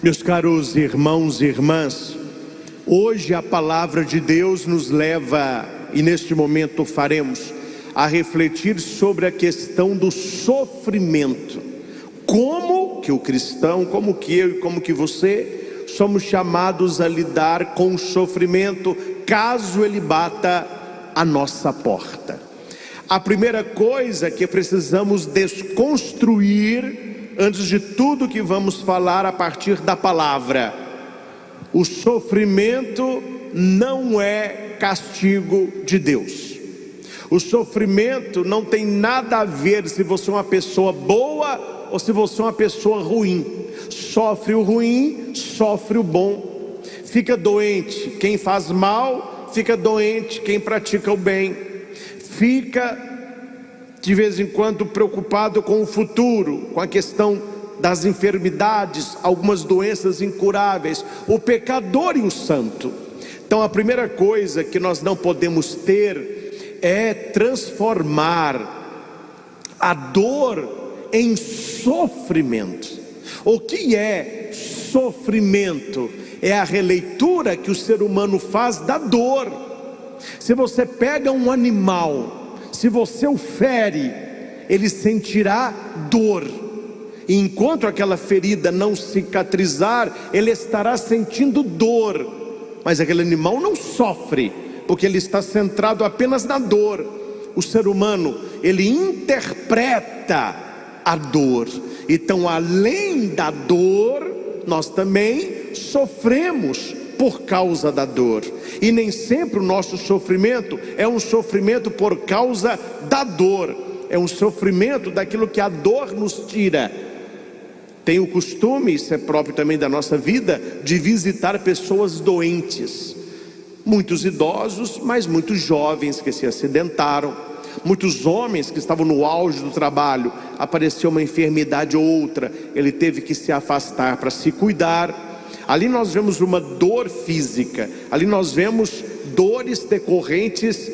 Meus caros irmãos e irmãs, hoje a palavra de Deus nos leva, e neste momento faremos, a refletir sobre a questão do sofrimento. Como que o cristão, como que eu e como que você, somos chamados a lidar com o sofrimento, caso ele bata a nossa porta. A primeira coisa que precisamos desconstruir, antes de tudo que vamos falar a partir da palavra: o sofrimento não é castigo de Deus. O sofrimento não tem nada a ver se você é uma pessoa boa ou se você é uma pessoa ruim. Sofre o ruim, sofre o bom. Fica doente quem faz mal, fica doente quem pratica o bem. Fica de vez em quando preocupado com o futuro, com a questão das enfermidades, algumas doenças incuráveis, o pecador e o santo. Então a primeira coisa que nós não podemos ter é transformar a dor em sofrimento. O que é sofrimento? É a releitura que o ser humano faz da dor. Se você pega um animal, se você o fere, ele sentirá dor, e enquanto aquela ferida não cicatrizar, ele estará sentindo dor, mas aquele animal não sofre, porque ele está centrado apenas na dor. O ser humano, ele interpreta a dor. Então, além da dor, nós também sofremos por causa da dor, e nem sempre o nosso sofrimento é um sofrimento por causa da dor, é um sofrimento daquilo que a dor nos tira. Tenho o costume, isso é próprio também da nossa vida, de visitar pessoas doentes, muitos idosos, mas muitos jovens que se acidentaram, muitos homens que estavam no auge do trabalho, apareceu uma enfermidade ou outra, ele teve que se afastar para se cuidar. Ali nós vemos uma dor física, ali nós vemos dores decorrentes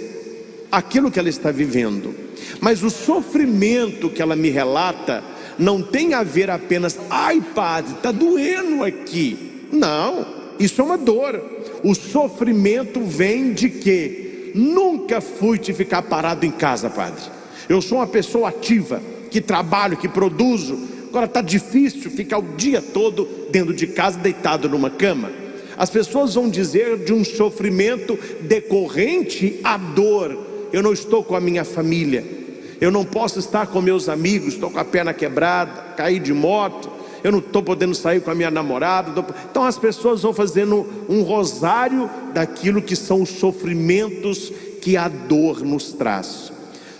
daquilo que ela está vivendo. Mas o sofrimento que ela me relata não tem a ver apenas: ai padre, está doendo aqui. Não, isso é uma dor. O sofrimento vem de quê? Nunca fui de ficar parado em casa, padre. Eu sou uma pessoa ativa, que trabalho, que produzo. Agora está difícil ficar o dia todo dentro de casa, deitado numa cama. As pessoas vão dizer de um sofrimento decorrente à dor. Eu não estou com a minha família, eu não posso estar com meus amigos, estou com a perna quebrada, caí de moto, eu não estou podendo sair com a minha namorada. Então as pessoas vão fazendo um rosário daquilo que são os sofrimentos que a dor nos traz.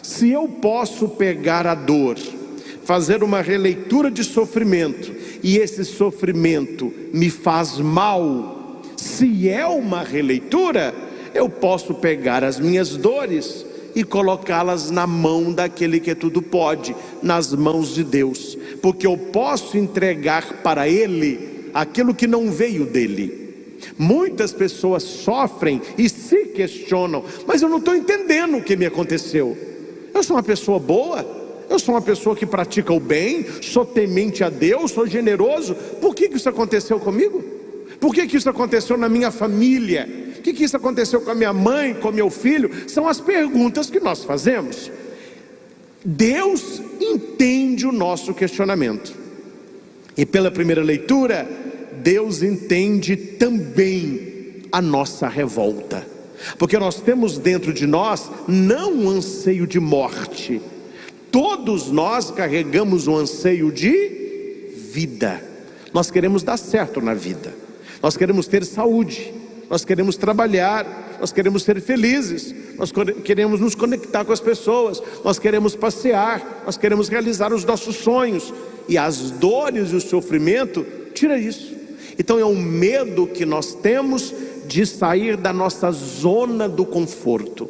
Se eu posso pegar a dor, fazer uma releitura de sofrimento, e esse sofrimento me faz mal, se é uma releitura, eu posso pegar as minhas dores e colocá-las na mão daquele que tudo pode, nas mãos de Deus, porque eu posso entregar para Ele aquilo que não veio dele. Muitas pessoas sofrem e se questionam: mas eu não estou entendendo o que me aconteceu. Eu sou uma pessoa boa, eu sou uma pessoa que pratica o bem, sou temente a Deus, sou generoso. Por que isso aconteceu comigo? Por que isso aconteceu na minha família? Por que isso aconteceu com a minha mãe, com meu filho? São as perguntas que nós fazemos. Deus entende o nosso questionamento, e pela primeira leitura, Deus entende também a nossa revolta, porque nós temos dentro de nós não um anseio de morte. Todos nós carregamos um anseio de vida. Nós queremos dar certo na vida, nós queremos ter saúde, nós queremos trabalhar, nós queremos ser felizes, nós queremos nos conectar com as pessoas, nós queremos passear, nós queremos realizar os nossos sonhos. E as dores e o sofrimento tira isso. Então é um medo que nós temos de sair da nossa zona do conforto,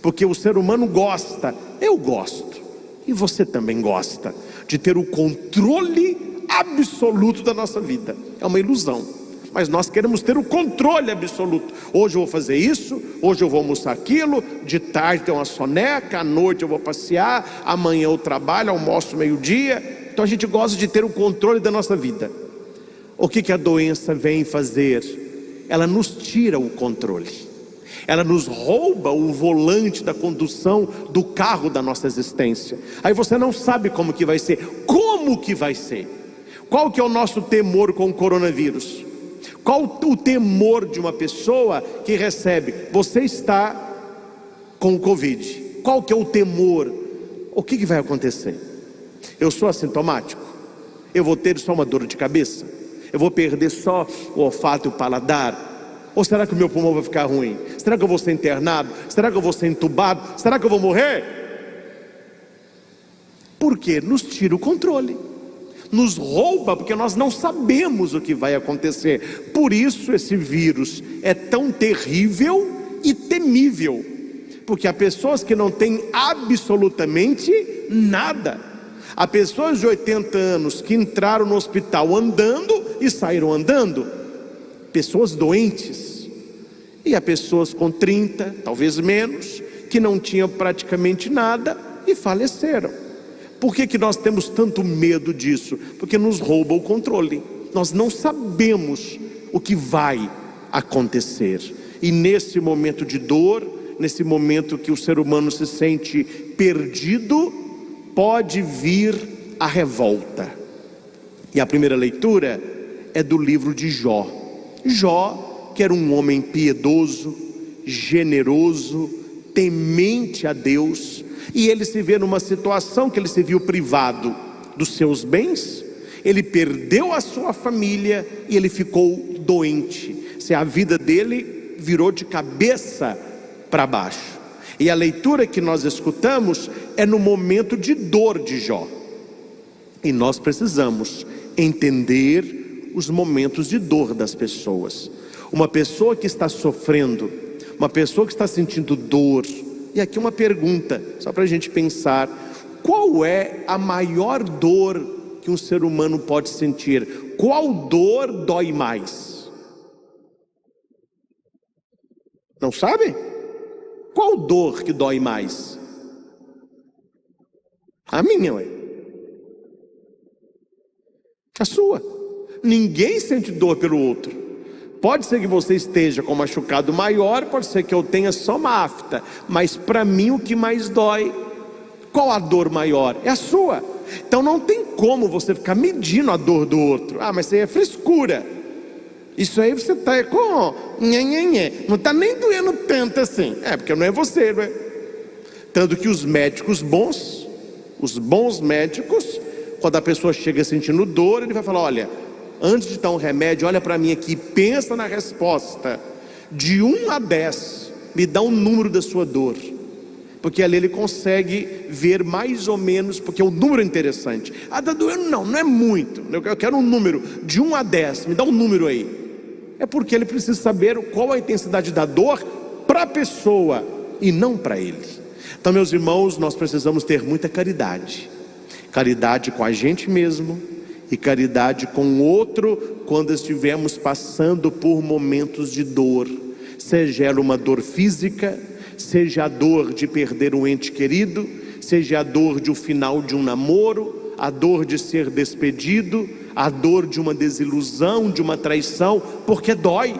porque o ser humano gosta, eu gosto, e você também gosta, de ter o controle absoluto da nossa vida. É uma ilusão, mas nós queremos ter o controle absoluto. Hoje eu vou fazer isso, hoje eu vou almoçar aquilo, de tarde tem uma soneca, à noite eu vou passear, amanhã eu trabalho, almoço meio-dia. Então a gente gosta de ter o controle da nossa vida. O que a doença vem fazer? Ela nos tira o controle, ela nos rouba o volante da condução do carro da nossa existência. Aí você não sabe como que vai ser. Como que vai ser? Qual que é o nosso temor com o coronavírus? Qual o temor de uma pessoa que recebe: você está com o Covid? Qual que é o temor? O que vai acontecer? Eu sou assintomático? Eu vou ter só uma dor de cabeça? Eu vou perder só o olfato e o paladar? Ou será que o meu pulmão vai ficar ruim? Será que eu vou ser internado? Será que eu vou ser entubado? Será que eu vou morrer? Porque nos tira o controle, nos rouba, porque nós não sabemos o que vai acontecer. Por isso esse vírus é tão terrível e temível, porque há pessoas que não têm absolutamente nada. Há pessoas de 80 anos que entraram no hospital andando e saíram andando, pessoas doentes. E há pessoas com 30, talvez menos, que não tinham praticamente nada e faleceram. Por que nós temos tanto medo disso? Porque nos rouba o controle. Nós não sabemos o que vai acontecer. E nesse momento de dor, nesse momento que o ser humano se sente perdido, pode vir a revolta. E a primeira leitura é do livro de Jó. Jó, que era um homem piedoso, generoso, temente a Deus, e ele se vê numa situação que ele se viu privado dos seus bens, ele perdeu a sua família e ele ficou doente. A vida dele virou de cabeça para baixo. E a leitura que nós escutamos é no momento de dor de Jó. E nós precisamos entender os momentos de dor das pessoas. Uma pessoa que está sofrendo, uma pessoa que está sentindo dor. E aqui uma pergunta, só para a gente pensar: qual é a maior dor que um ser humano pode sentir? Qual dor dói mais? Não sabe? Qual dor que dói mais? A minha, ué. A sua. Ninguém sente dor pelo outro. Pode ser que você esteja com um machucado maior, pode ser que eu tenha só uma afta, mas para mim o que mais dói, qual a dor maior? É a sua. Então não tem como você ficar medindo a dor do outro. Mas isso aí é frescura. Isso aí você está com não está nem doendo tanto assim. Porque não é você, não é? Tanto que os médicos bons, os bons médicos, quando a pessoa chega sentindo dor, ele vai falar: olha, antes de dar um remédio, olha para mim aqui, pensa na resposta, de 1 a 10, me dá um número da sua dor, porque ali ele consegue ver mais ou menos, porque o número é interessante. Está doendo? Não é muito, eu quero um número, de 1 a 10, me dá um número aí. É porque ele precisa saber qual a intensidade da dor para a pessoa e não para ele. Então, meus irmãos, nós precisamos ter muita caridade. Caridade com a gente mesmo e caridade com o outro quando estivermos passando por momentos de dor. Seja ela uma dor física, seja a dor de perder um ente querido, seja a dor de um final de um namoro, a dor de ser despedido, a dor de uma desilusão, de uma traição, porque dói.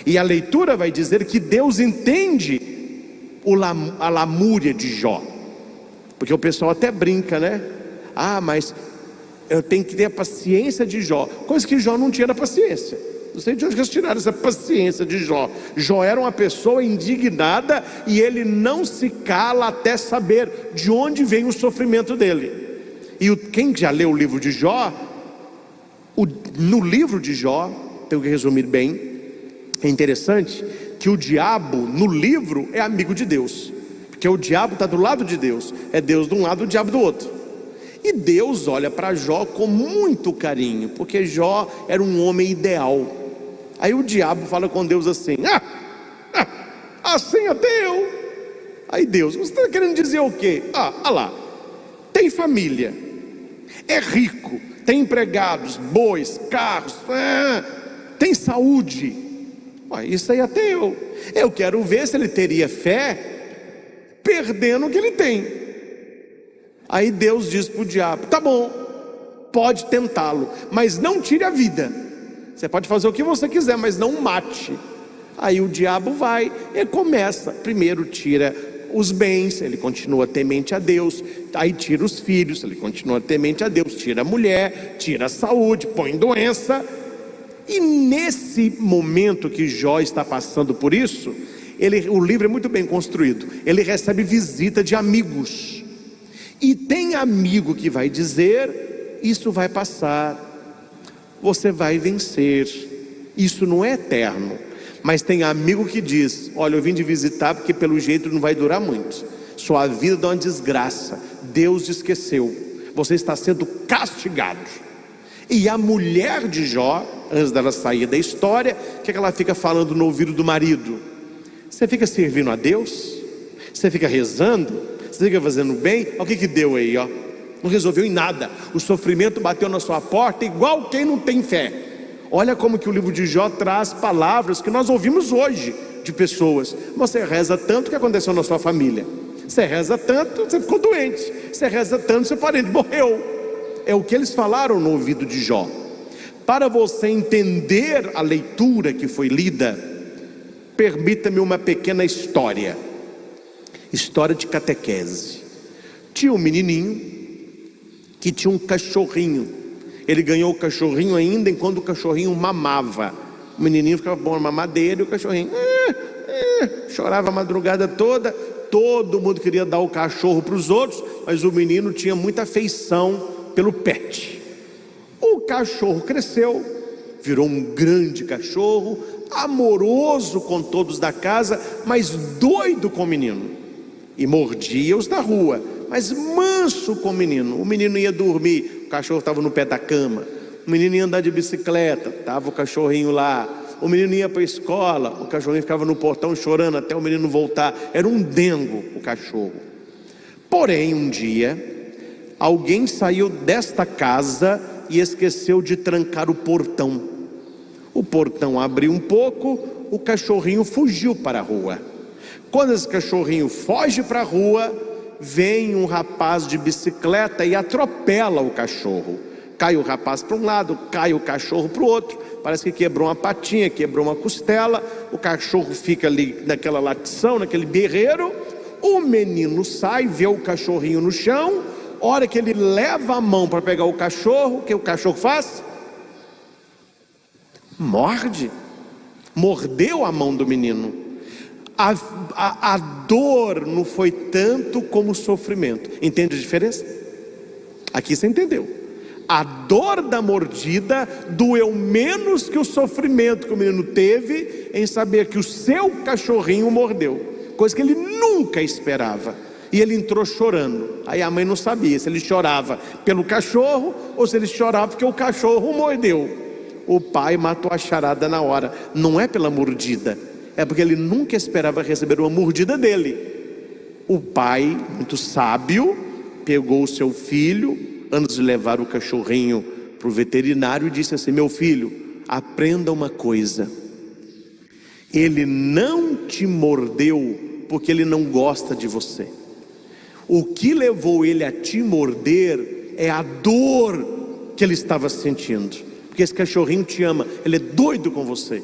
E a leitura vai dizer que Deus entende a lamúria de Jó, porque o pessoal até brinca, né? Mas eu tenho que ter a paciência de Jó, coisa que Jó não tinha na paciência. Não sei de onde eles tiraram essa paciência de Jó. Jó era uma pessoa indignada e ele não se cala até saber de onde vem o sofrimento dele. E quem já leu o livro de Jó, no livro de Jó, tenho que resumir bem, é interessante que o diabo no livro é amigo de Deus, porque o diabo está do lado de Deus, é Deus de um lado e o diabo do outro. E Deus olha para Jó com muito carinho, porque Jó era um homem ideal. Aí o diabo fala com Deus assim: assim até eu. Aí Deus: você está querendo dizer o quê? Olha lá, tem família, é rico, tem empregados, bois, carros, tem saúde. Isso aí até eu quero ver se ele teria fé perdendo o que ele tem. Aí Deus diz para o diabo: tá bom, pode tentá-lo, mas não tire a vida. Você pode fazer o que você quiser, mas não mate. Aí o diabo vai, ele começa, primeiro tira os bens, ele continua temente a Deus. Aí tira os filhos, ele continua temente a Deus. Tira a mulher, tira a saúde, põe doença. E nesse momento que Jó está passando por isso, o livro é muito bem construído. Ele recebe visita de amigos. E tem amigo que vai dizer: isso vai passar, você vai vencer, isso não é eterno. Mas tem amigo que diz: olha, eu vim te visitar porque pelo jeito não vai durar muito, sua vida dá uma desgraça, Deus te esqueceu, você está sendo castigado. E a mulher de Jó, antes dela sair da história, o que ela fica falando no ouvido do marido? Você fica servindo a Deus? Você fica rezando? Você fica fazendo bem? Olha o que deu aí, ó. Não resolveu em nada. O sofrimento bateu na sua porta igual quem não tem fé. Olha como que o livro de Jó traz palavras que nós ouvimos hoje de pessoas. Você reza tanto, o que aconteceu na sua família? Você reza tanto, você ficou doente. Você reza tanto, seu parente morreu. É o que eles falaram no ouvido de Jó. Para você entender a leitura que foi lida, permita-me uma pequena história. História de catequese. Tinha um menininho que tinha um cachorrinho. Ele ganhou o cachorrinho ainda enquanto o cachorrinho mamava. O menininho ficava bom na mamadeira e o cachorrinho chorava a madrugada toda. Todo mundo queria dar o cachorro para os outros, mas o menino tinha muita afeição pelo pet. O cachorro cresceu, virou um grande cachorro, amoroso com todos da casa, mas doido com o menino, e mordia os da rua, mas manso com o menino. O menino ia dormir, o cachorro estava no pé da cama. O menino ia andar de bicicleta, estava o cachorrinho lá. O menino ia para a escola, o cachorrinho ficava no portão chorando até o menino voltar. Era um dengo o cachorro. Porém, um dia, alguém saiu desta casa e esqueceu de trancar o portão. O portão abriu um pouco, o cachorrinho fugiu para a rua. Quando esse cachorrinho foge para a rua, vem um rapaz de bicicleta e atropela o cachorro. Cai o rapaz para um lado, cai o cachorro para o outro. Parece que quebrou uma patinha, quebrou uma costela. O cachorro fica ali naquela latição, naquele berreiro. O menino sai, vê o cachorrinho no chão. Hora que ele leva a mão para pegar o cachorro, o que o cachorro faz? Morde. Mordeu a mão do menino. A dor não foi tanto como o sofrimento. Entende a diferença? Aqui você entendeu. A dor da mordida doeu menos que o sofrimento que o menino teve em saber que o seu cachorrinho mordeu, coisa que ele nunca esperava. E ele entrou chorando. Aí a mãe não sabia se ele chorava pelo cachorro ou se ele chorava porque o cachorro mordeu. O pai matou a charada na hora. Não é pela mordida, é porque ele nunca esperava receber uma mordida dele. O pai, muito sábio, pegou o seu filho, antes de levar o cachorrinho para o veterinário, e disse assim: meu filho, aprenda uma coisa. Ele não te mordeu porque ele não gosta de você. O que levou ele a te morder é a dor que ele estava sentindo, porque esse cachorrinho te ama, ele é doido com você.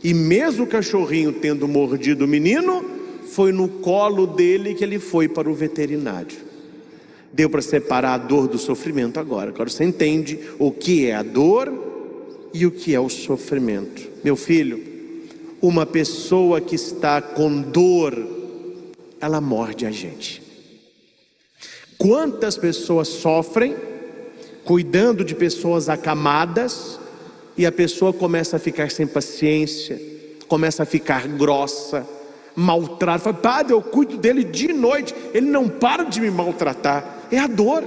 E mesmo o cachorrinho tendo mordido o menino, foi no colo dele que ele foi para o veterinário. Deu para separar a dor do sofrimento agora. Agora você entende o que é a dor e o que é o sofrimento. Meu filho, uma pessoa que está com dor, ela morde a gente. Quantas pessoas sofrem cuidando de pessoas acamadas, e a pessoa começa a ficar sem paciência, começa a ficar grossa, maltrata. Fala: padre, eu cuido dele de noite, ele não para de me maltratar. É a dor.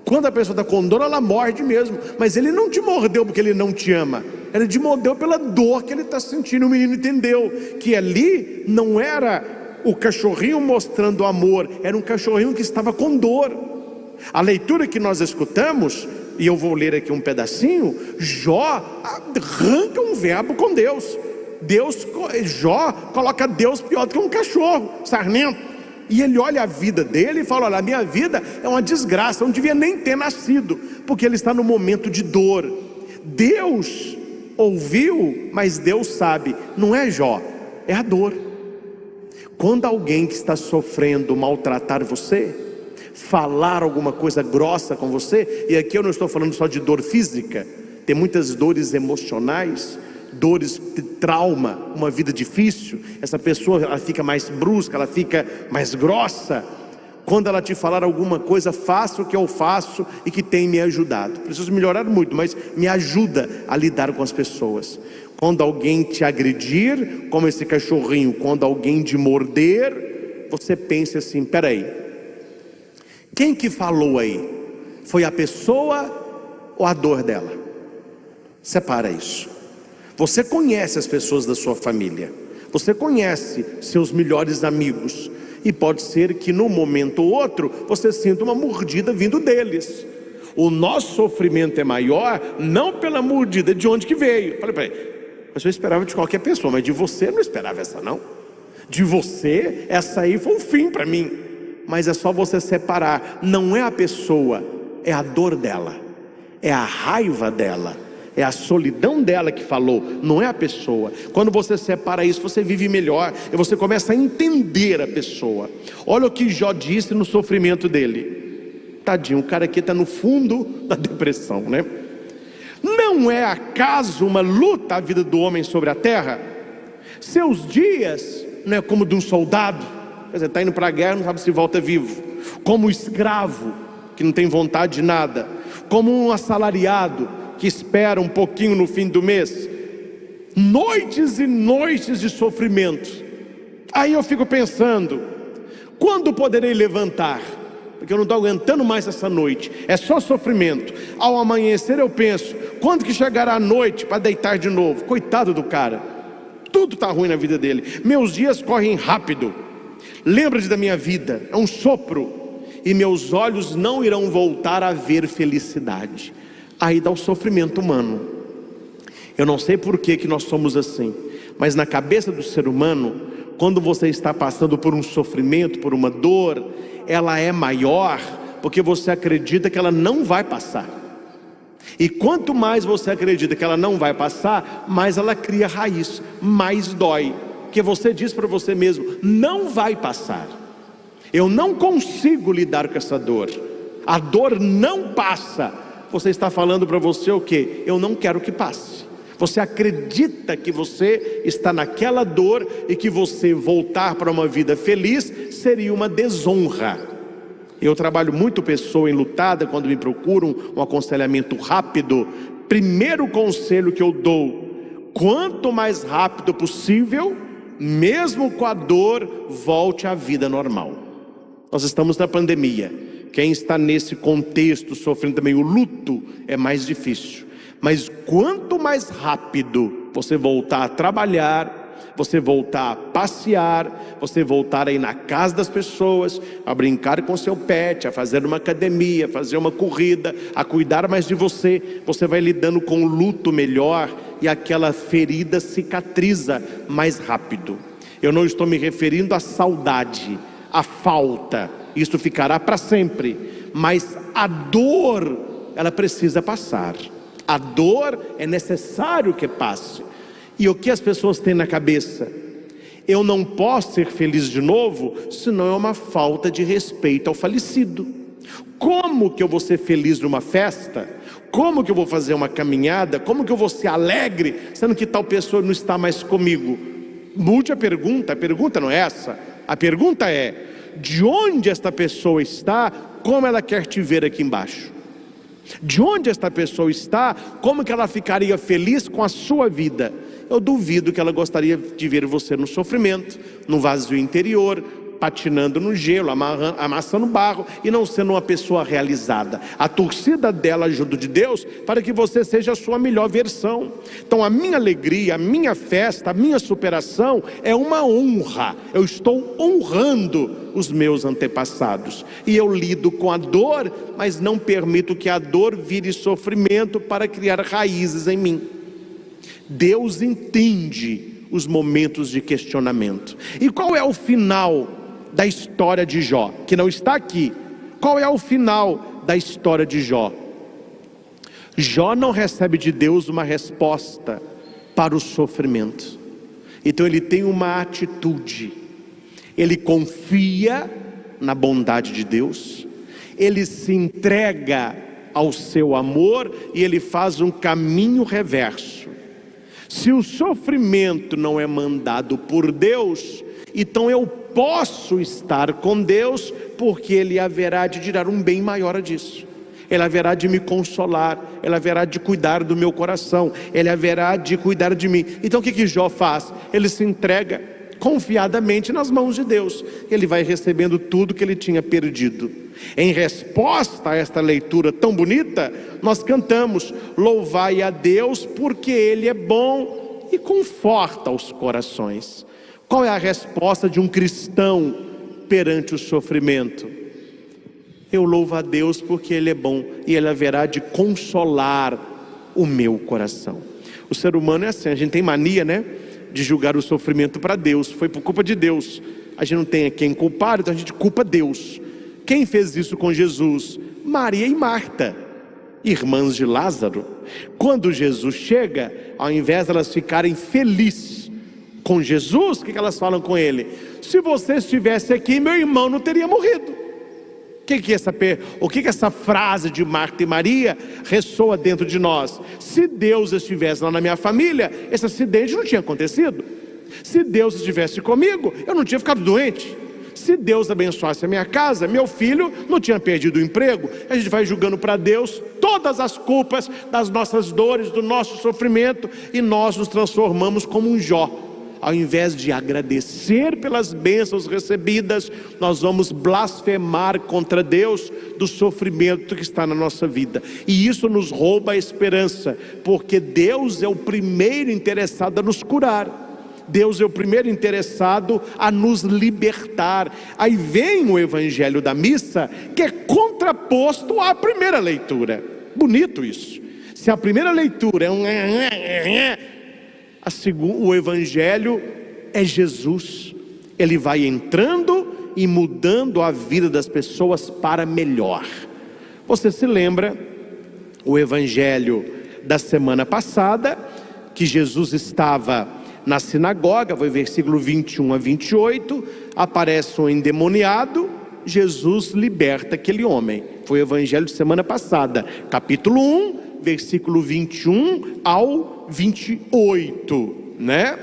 Quando a pessoa está com dor, ela morde mesmo. Mas ele não te mordeu porque ele não te ama, ele te mordeu pela dor que ele está sentindo. O menino entendeu que ali não era o cachorrinho mostrando amor, era um cachorrinho que estava com dor. A leitura que nós escutamos, e eu vou ler aqui um pedacinho, Jó arranca um verbo com Deus. Jó coloca Deus pior do que um cachorro sarnento. E ele olha a vida dele e fala: olha, a minha vida é uma desgraça, eu não devia nem ter nascido, porque ele está no momento de dor. Deus ouviu, mas Deus sabe. Não é Jó, é a dor. Quando alguém que está sofrendo maltratar você, falar alguma coisa grossa com você, e aqui eu não estou falando só de dor física, tem muitas dores emocionais, dores de trauma, uma vida difícil. Essa pessoa, ela fica mais brusca, ela fica mais grossa. Quando ela te falar alguma coisa, faça o que eu faço e que tem me ajudado. Preciso melhorar muito, mas me ajuda a lidar com as pessoas. Quando alguém te agredir, como esse cachorrinho, quando alguém te morder, você pense assim: peraí, quem que falou aí? Foi a pessoa ou a dor dela? Separa isso. Você conhece as pessoas da sua família, você conhece seus melhores amigos, e pode ser que num momento ou outro você sinta uma mordida vindo deles. O nosso sofrimento é maior não pela mordida de onde que veio. Falei, mas eu esperava de qualquer pessoa, mas de você eu não esperava essa não. De você, essa aí foi o fim para mim. Mas é só você separar. Não é a pessoa, é a dor dela, é a raiva dela, é a solidão dela que falou, não é a pessoa. Quando você separa isso, você vive melhor, e você começa a entender a pessoa. Olha o que Jó disse no sofrimento dele. Tadinho, o cara aqui está no fundo da depressão, né? Não é acaso uma luta a vida do homem sobre a terra? Seus dias não é como de um soldado, quer dizer, está indo para a guerra, não sabe se volta vivo. Como um escravo, que não tem vontade de nada. Como um assalariado, que espera um pouquinho no fim do mês. Noites e noites de sofrimento. Aí eu fico pensando, quando poderei levantar? Porque eu não estou aguentando mais essa noite, é só sofrimento. Ao amanhecer eu penso, quando que chegará a noite para deitar de novo? Coitado do cara, tudo está ruim na vida dele. Meus dias correm rápido. Lembra-te da minha vida, é um sopro, e meus olhos não irão voltar a ver felicidade. Aí dá o sofrimento humano. Eu não sei por que nós somos assim, mas na cabeça do ser humano, quando você está passando por um sofrimento, por uma dor, ela é maior, porque você acredita que ela não vai passar. E quanto mais você acredita que ela não vai passar, mais ela cria raiz, mais dói, porque você diz para você mesmo, não vai passar. Eu não consigo lidar com essa dor, a dor não passa. Você está falando para você o quê? Eu não quero que passe. Você acredita que você está naquela dor e que você voltar para uma vida feliz seria uma desonra. Eu trabalho muito pessoa enlutada quando me procuram um aconselhamento rápido. Primeiro conselho que eu dou: quanto mais rápido possível, mesmo com a dor, volte à vida normal. Nós estamos na pandemia. Quem está nesse contexto, sofrendo também o luto, é mais difícil. Mas quanto mais rápido você voltar a trabalhar, você voltar a passear, você voltar a ir na casa das pessoas, a brincar com seu pet, a fazer uma academia, a fazer uma corrida, a cuidar mais de você, você vai lidando com o luto melhor, e aquela ferida cicatriza mais rápido. Eu não estou me referindo à saudade, à falta. Isso ficará para sempre, mas a dor, ela precisa passar. A dor é necessário que passe. E o que as pessoas têm na cabeça? Eu não posso ser feliz de novo, senão é uma falta de respeito ao falecido. Como que eu vou ser feliz numa festa? Como que eu vou fazer uma caminhada? Como que eu vou ser alegre, sendo que tal pessoa não está mais comigo? Mude a pergunta não é essa. A pergunta é: de onde esta pessoa está, como ela quer te ver aqui embaixo? De onde esta pessoa está, como que ela ficaria feliz com a sua vida? Eu duvido que ela gostaria de ver você no sofrimento, no vazio interior, patinando no gelo, amassando barro e não sendo uma pessoa realizada. A torcida dela ajuda de Deus para que você seja a sua melhor versão. Então a minha alegria, a minha festa, a minha superação é uma honra. Eu estou honrando os meus antepassados, e eu lido com a dor, mas não permito que a dor vire sofrimento para criar raízes em mim. Deus entende os momentos de questionamento. E qual é o final da história de Jó, que não está aqui? Qual é o final da história de Jó? Jó não recebe de Deus uma resposta para o sofrimento. Então ele tem uma atitude. Ele confia na bondade de Deus. Ele se entrega ao seu amor e ele faz um caminho reverso. Se o sofrimento não é mandado por Deus, então eu posso estar com Deus, porque Ele haverá de tirar um bem maior disso. Ele haverá de me consolar, Ele haverá de cuidar do meu coração, Ele haverá de cuidar de mim. Então o que Jó faz? Ele se entrega confiadamente nas mãos de Deus. Ele vai recebendo tudo que ele tinha perdido. Em resposta a esta leitura tão bonita, nós cantamos: louvai a Deus porque Ele é bom e conforta os corações. Qual é a resposta de um cristão perante o sofrimento? Eu louvo a Deus porque Ele é bom e Ele haverá de consolar o meu coração. O ser humano é assim, a gente tem mania, né, de julgar o sofrimento para Deus. Foi por culpa de Deus. A gente não tem a quem culpar, então a gente culpa Deus. Quem fez isso com Jesus? Maria e Marta, irmãs de Lázaro. Quando Jesus chega, ao invés de elas ficarem felizes com Jesus, o que elas falam com Ele? Se você estivesse aqui, meu irmão não teria morrido. O que essa frase de Marta e Maria ressoa dentro de nós? Se Deus estivesse lá na minha família, esse acidente não tinha acontecido. Se Deus estivesse comigo, eu não tinha ficado doente. Se Deus abençoasse a minha casa, meu filho não tinha perdido o emprego. A gente vai julgando para Deus todas as culpas das nossas dores, do nosso sofrimento, e nós nos transformamos como um Jó. Ao invés de agradecer pelas bênçãos recebidas, nós vamos blasfemar contra Deus do sofrimento que está na nossa vida. E isso nos rouba a esperança, porque Deus é o primeiro interessado a nos curar. Deus é o primeiro interessado a nos libertar. Aí vem o evangelho da missa, que é contraposto à primeira leitura. Bonito isso. Se a primeira leitura é o evangelho é Jesus. Ele vai entrando e mudando a vida das pessoas para melhor. Você se lembra o evangelho da semana passada, que Jesus estava na sinagoga, foi versículo 21 a 28, aparece um endemoniado, Jesus liberta aquele homem. Foi o evangelho de semana passada, capítulo 1, versículo 21 ao 28, né?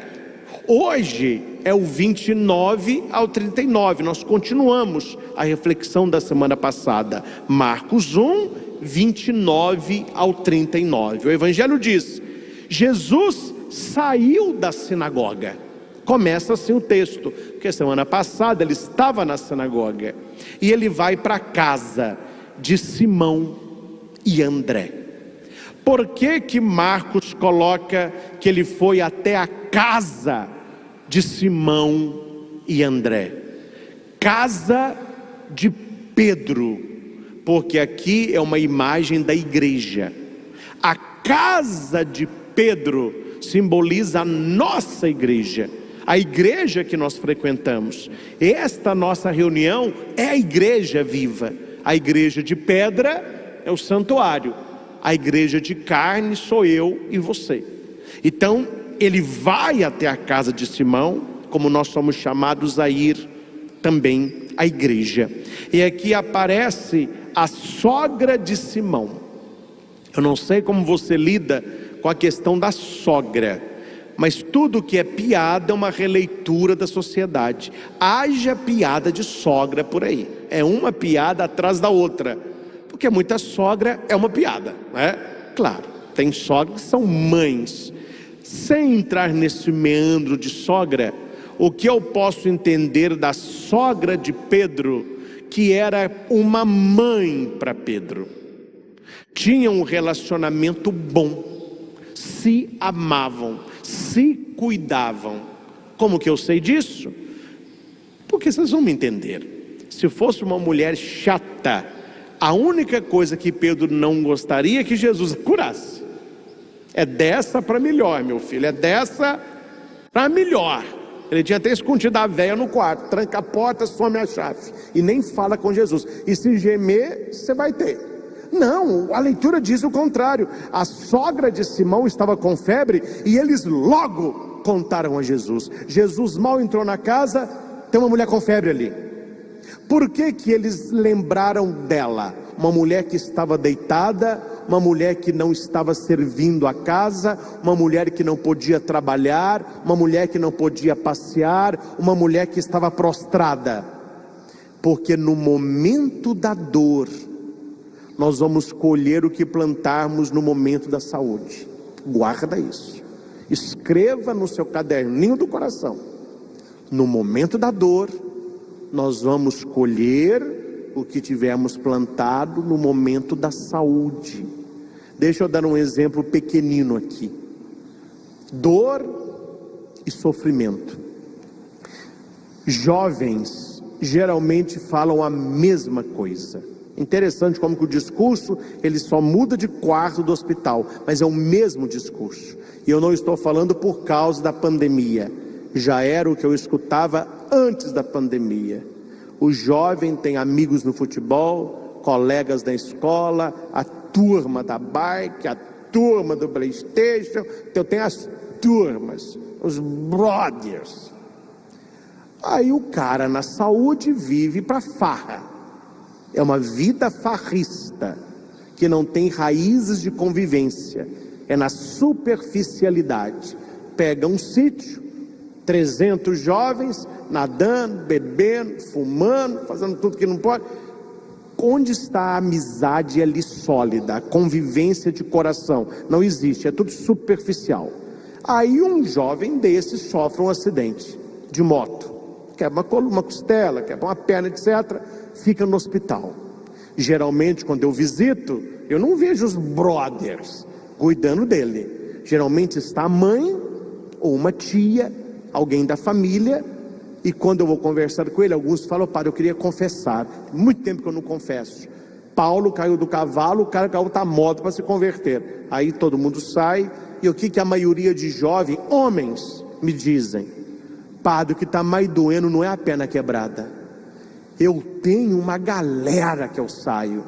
Hoje é o 29 ao 39, nós continuamos a reflexão da semana passada. Marcos 1, 29 ao 39. O evangelho diz: Jesus saiu da sinagoga. Começa assim o texto, porque semana passada ele estava na sinagoga, e ele vai para a casa de Simão e André. Por que Marcos coloca que ele foi até a casa de Simão e André? Casa de Pedro, porque aqui é uma imagem da igreja. A casa de Pedro simboliza a nossa igreja, a igreja que nós frequentamos. Esta nossa reunião é a igreja viva. A igreja de pedra é o santuário, a igreja de carne sou eu e você. Então ele vai até a casa de Simão, como nós somos chamados a ir também à igreja. E aqui aparece a sogra de Simão. Eu não sei como você lida com a questão da sogra, mas tudo que é piada é uma releitura da sociedade. Haja piada de sogra por aí, é uma piada atrás da outra, porque muita sogra é uma piada, né? Claro, tem sogras que são mães. Sem entrar nesse meandro de sogra, o que eu posso entender da sogra de Pedro, que era uma mãe para Pedro, tinha um relacionamento bom, se amavam, se cuidavam. Como que eu sei disso? Porque vocês vão me entender. Se fosse uma mulher chata, a única coisa que Pedro não gostaria é que Jesus curasse. É dessa para melhor, meu filho, é dessa para melhor. Ele tinha até escondido a véia no quarto, tranca a porta, some a chave e nem fala com Jesus. E se gemer, você vai ter. Não, a leitura diz o contrário. A sogra de Simão estava com febre e eles logo contaram a Jesus. Jesus mal entrou na casa, tem uma mulher com febre ali. Por que que eles lembraram dela? Uma mulher que estava deitada, uma mulher que não estava servindo a casa, uma mulher que não podia trabalhar, uma mulher que não podia passear, uma mulher que estava prostrada. Porque no momento da dor, nós vamos colher o que plantarmos no momento da saúde. Guarda isso, escreva no seu caderninho do coração: no momento da dor, nós vamos colher o que tivermos plantado no momento da saúde. Deixa eu dar um exemplo pequenino aqui: dor e sofrimento. Jovens geralmente falam a mesma coisa. Interessante como que o discurso, ele só muda de quarto do hospital, mas é o mesmo discurso. E eu não estou falando por causa da pandemia, já era o que eu escutava antes da pandemia. O jovem tem amigos no futebol, colegas da escola, a turma da bike, a turma do PlayStation, então tem as turmas, os brothers. Aí o cara na saúde vive para farra. É uma vida farrista, que não tem raízes de convivência, é na superficialidade. Pega um sítio, 300 jovens, nadando, bebendo, fumando, fazendo tudo que não pode. Onde está a amizade ali sólida, a convivência de coração? Não existe, é tudo superficial. Aí um jovem desse sofre um acidente de moto, quebra uma costela, quebra uma perna, etc., fica no hospital. Geralmente quando eu visito, eu não vejo os brothers cuidando dele. Geralmente está a mãe ou uma tia, alguém da família. E quando eu vou conversar com ele, alguns falam: padre, eu queria confessar, muito tempo que eu não confesso. Paulo caiu do cavalo, o cara caiu da moto para se converter. Aí todo mundo sai. E o que a maioria de jovens, homens, me dizem: padre, o que está mais doendo não é a perna quebrada, eu tenho uma galera que eu saio.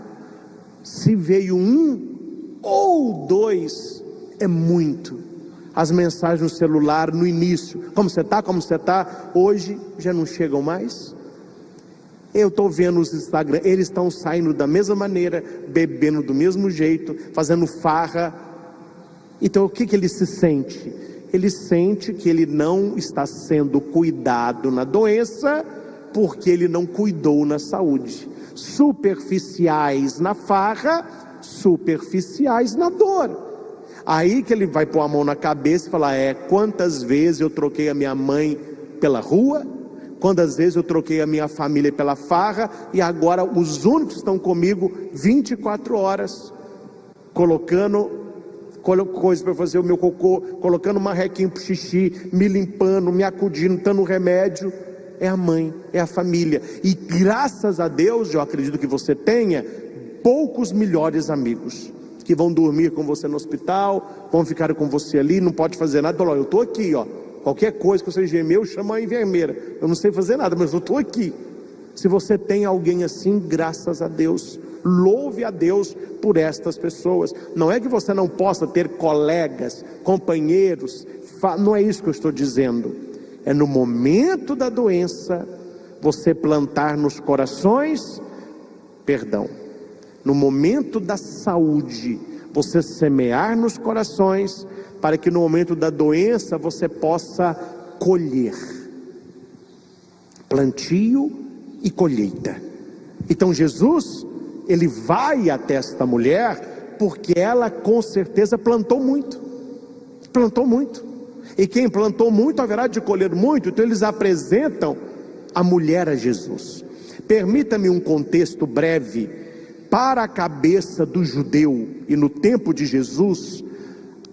Se veio um ou dois, é muito. As mensagens no celular no início: como você está, como você está? Hoje já não chegam mais. Eu estou vendo os Instagram, eles estão saindo da mesma maneira, bebendo do mesmo jeito, fazendo farra. Então o que ele se sente? Ele sente que ele não está sendo cuidado na doença, porque ele não cuidou na saúde. Superficiais na farra, superficiais na dor. Aí que ele vai pôr a mão na cabeça e falar: quantas vezes eu troquei a minha mãe pela rua, quantas vezes eu troquei a minha família pela farra, e agora os únicos que estão comigo 24 horas, colocando coisa para fazer o meu cocô, colocando uma requinha pro xixi, me limpando, me acudindo, dando remédio, é a mãe, é a família. E graças a Deus, eu acredito que você tenha poucos melhores amigos, que vão dormir com você no hospital, vão ficar com você ali, não pode fazer nada. Falou: eu estou aqui, qualquer coisa que você gemer, chama a enfermeira, eu não sei fazer nada, mas eu estou aqui. Se você tem alguém assim, graças a Deus, louve a Deus por estas pessoas. Não é que você não possa ter colegas, companheiros, não é isso que eu estou dizendo. É no momento da doença, você plantar nos corações perdão. No momento da saúde, você semear nos corações, para que no momento da doença você possa colher. Plantio e colheita. Então Jesus, ele vai até esta mulher, porque ela com certeza plantou muito. E quem plantou muito haverá de colher muito. Então eles apresentam a mulher a Jesus. Permita-me um contexto breve. Para a cabeça do judeu e no tempo de Jesus,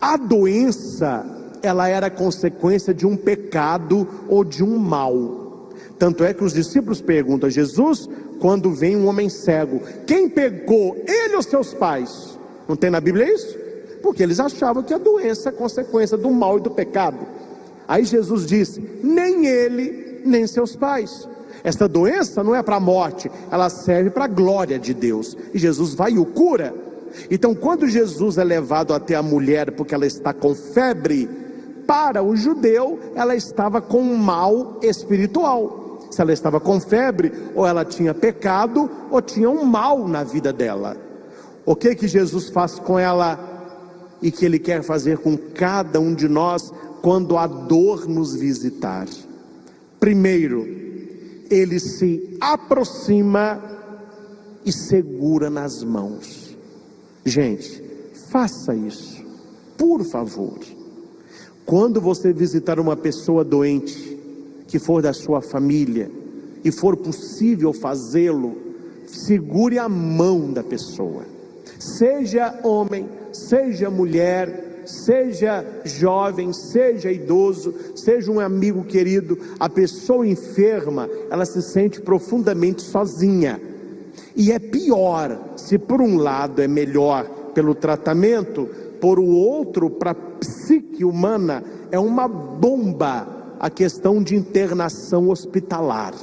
a doença, ela era consequência de um pecado ou de um mal. Tanto é que os discípulos perguntam a Jesus, quando vem um homem cego: quem pecou, ele ou seus pais? Não tem na Bíblia isso? Porque eles achavam que a doença é consequência do mal e do pecado. Aí Jesus disse: nem ele, nem seus pais. Esta doença não é para a morte, ela serve para a glória de Deus. E Jesus vai e o cura. Então, quando Jesus é levado até a mulher, porque ela está com febre, para o judeu, ela estava com um mal espiritual. Se ela estava com febre, ou ela tinha pecado, ou tinha um mal na vida dela. O que Jesus faz com ela, e que Ele quer fazer com cada um de nós, quando a dor nos visitar? Primeiro, Ele se aproxima e segura nas mãos. Gente, faça isso, por favor. Quando você visitar uma pessoa doente, que for da sua família, e for possível fazê-lo, segure a mão da pessoa. Seja homem, seja mulher, seja jovem, seja idoso, seja um amigo querido, a pessoa enferma, ela se sente profundamente sozinha. E é pior, se por um lado é melhor pelo tratamento, por o outro, para a psique humana, é uma bomba a questão de internação hospitalar.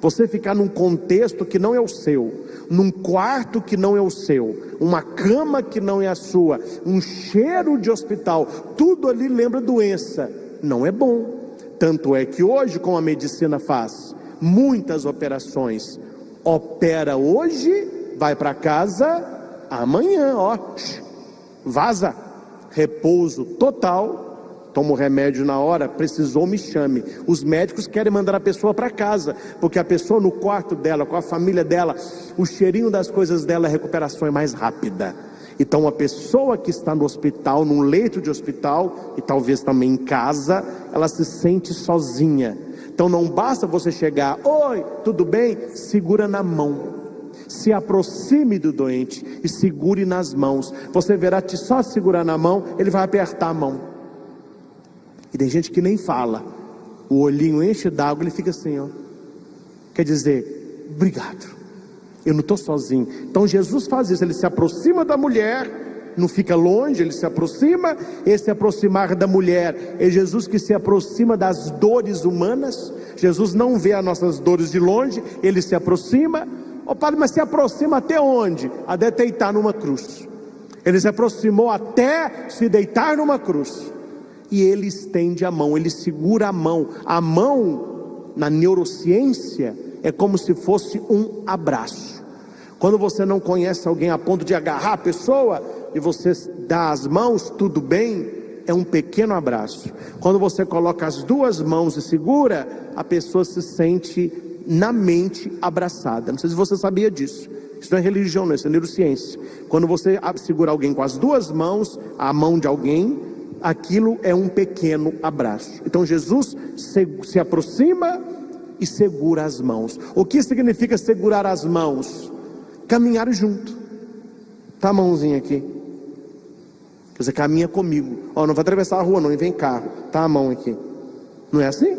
Você ficar num contexto que não é o seu, num quarto que não é o seu, uma cama que não é a sua, um cheiro de hospital, tudo ali lembra doença, não é bom. Tanto é que hoje, como a medicina faz, muitas operações, opera hoje, vai para casa amanhã, vaza, repouso total. Toma o remédio na hora, precisou, me chame. Os médicos querem mandar a pessoa para casa, porque a pessoa no quarto dela, com a família dela, o cheirinho das coisas dela, a recuperação é mais rápida. Então a pessoa que está no hospital, num leito de hospital, e talvez também em casa, ela se sente sozinha. Então não basta você chegar, oi, tudo bem? Segura na mão. Se aproxime do doente e segure nas mãos. Você verá que só segurar na mão, ele vai apertar a mão. E tem gente que nem fala, o olhinho enche d'água, ele fica assim, quer dizer, obrigado, eu não estou sozinho. Então Jesus faz isso, ele se aproxima da mulher, não fica longe, ele se aproxima. Esse aproximar da mulher é Jesus que se aproxima das dores humanas. Jesus não vê as nossas dores de longe, ele se aproxima. Padre, mas se aproxima até onde? Até deitar numa cruz. Ele se aproximou até se deitar numa cruz. E ele estende a mão, ele segura a mão. A mão, na neurociência, é como se fosse um abraço. Quando você não conhece alguém a ponto de agarrar a pessoa, e você dá as mãos, tudo bem, é um pequeno abraço. Quando você coloca as duas mãos e segura, a pessoa se sente na mente abraçada. Não sei se você sabia disso. Isso não é religião, não, isso é neurociência. Quando você segura alguém com as duas mãos, a mão de alguém, aquilo é um pequeno abraço. Então Jesus se aproxima e segura as mãos. O que significa segurar as mãos? Caminhar junto. Tá a mãozinha aqui. Quer dizer, caminha comigo. Não vai atravessar a rua não, e vem carro. Tá a mão aqui. Não é assim?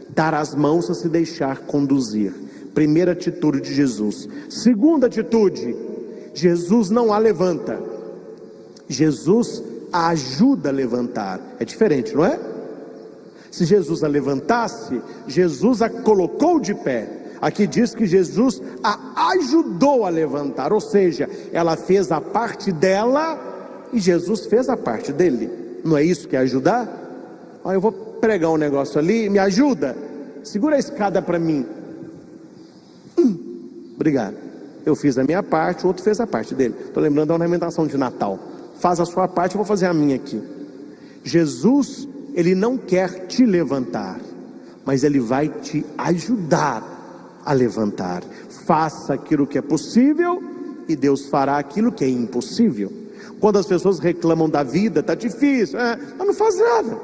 Dar as mãos a se deixar conduzir. Primeira atitude de Jesus. Segunda atitude, Jesus não a levanta. Jesus a ajuda a levantar. É diferente, não é? Se Jesus a levantasse, Jesus a colocou de pé. Aqui diz que Jesus a ajudou a levantar, ou seja, ela fez a parte dela e Jesus fez a parte dele. Não é isso que é ajudar? Eu vou pregar um negócio ali, me ajuda, segura a escada para mim. Obrigado, eu fiz a minha parte, o outro fez a parte dele. Estou lembrando da ornamentação de Natal. Faz a sua parte, eu vou fazer a minha aqui. Jesus, ele não quer te levantar, mas ele vai te ajudar a levantar. Faça aquilo que é possível e Deus fará aquilo que é impossível. Quando as pessoas reclamam da vida, está difícil, não faz nada,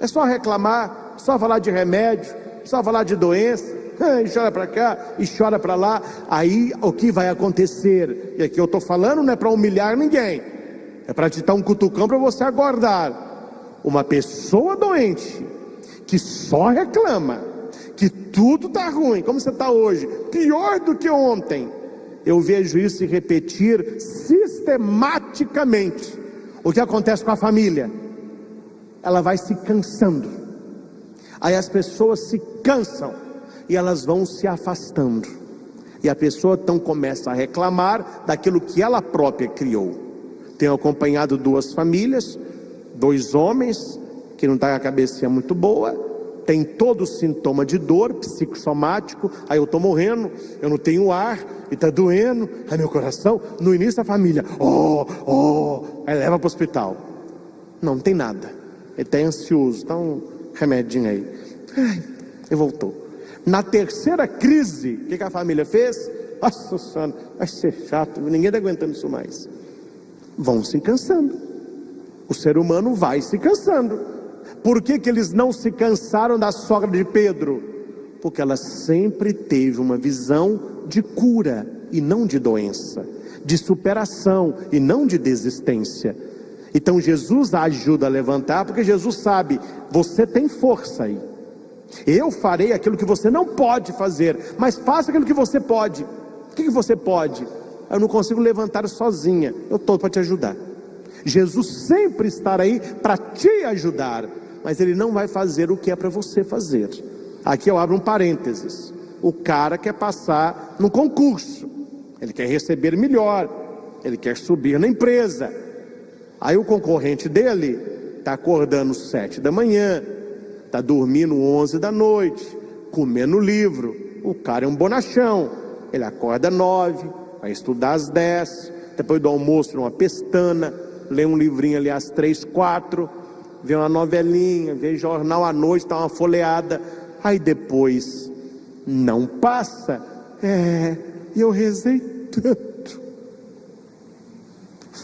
é só reclamar, só falar de remédio, só falar de doença, e chora para cá e chora para lá. Aí o que vai acontecer? E aqui eu estou falando não é para humilhar ninguém, é para te dar um cutucão para você aguardar. Uma pessoa doente que só reclama, que tudo está ruim, como você está hoje, pior do que ontem, eu vejo isso se repetir sistematicamente. O que acontece com a família? Ela vai se cansando. Aí as pessoas se cansam e elas vão se afastando. E a pessoa então começa a reclamar daquilo que ela própria criou. Tenho acompanhado 2 famílias, 2 homens, que não está com a cabecinha muito boa, tem todo sintoma de dor psicossomático. Aí eu estou morrendo, eu não tenho ar, e está doendo, ai meu coração. No início da família, aí leva para o hospital. Não tem nada, ele está ansioso, dá um remedinho aí. E voltou. Na terceira crise, o que a família fez? Nossa Senhora, vai ser chato, ninguém está aguentando isso mais. Vão se cansando. O ser humano vai se cansando. Por que eles não se cansaram da sogra de Pedro? Porque ela sempre teve uma visão de cura e não de doença, de superação e não de desistência. Então Jesus a ajuda a levantar, porque Jesus sabe, você tem força aí. Eu farei aquilo que você não pode fazer, mas faça aquilo que você pode. O que você pode? Eu não consigo levantar sozinha, eu estou para te ajudar. Jesus sempre estará aí para te ajudar, mas Ele não vai fazer o que é para você fazer. Aqui eu abro um parênteses. O cara quer passar no concurso, ele quer receber melhor, ele quer subir na empresa. Aí o concorrente dele está acordando 7 da manhã, está dormindo 11 da noite, comendo livro. O cara é um bonachão, ele acorda 9, vai estudar às 10, depois do almoço numa pestana, lê um livrinho ali às 3, 4, vê uma novelinha, vê jornal à noite, dá uma folheada. Aí depois não passa. Eu rezei tanto.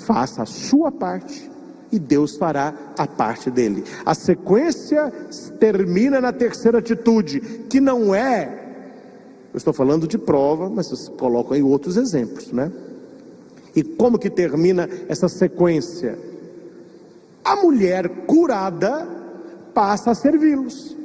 Faça a sua parte e Deus fará a parte dele. A sequência termina na terceira atitude, que não é, eu estou falando de prova, mas vocês colocam aí outros exemplos, né? E como que termina essa sequência? A mulher curada passa a servi-los.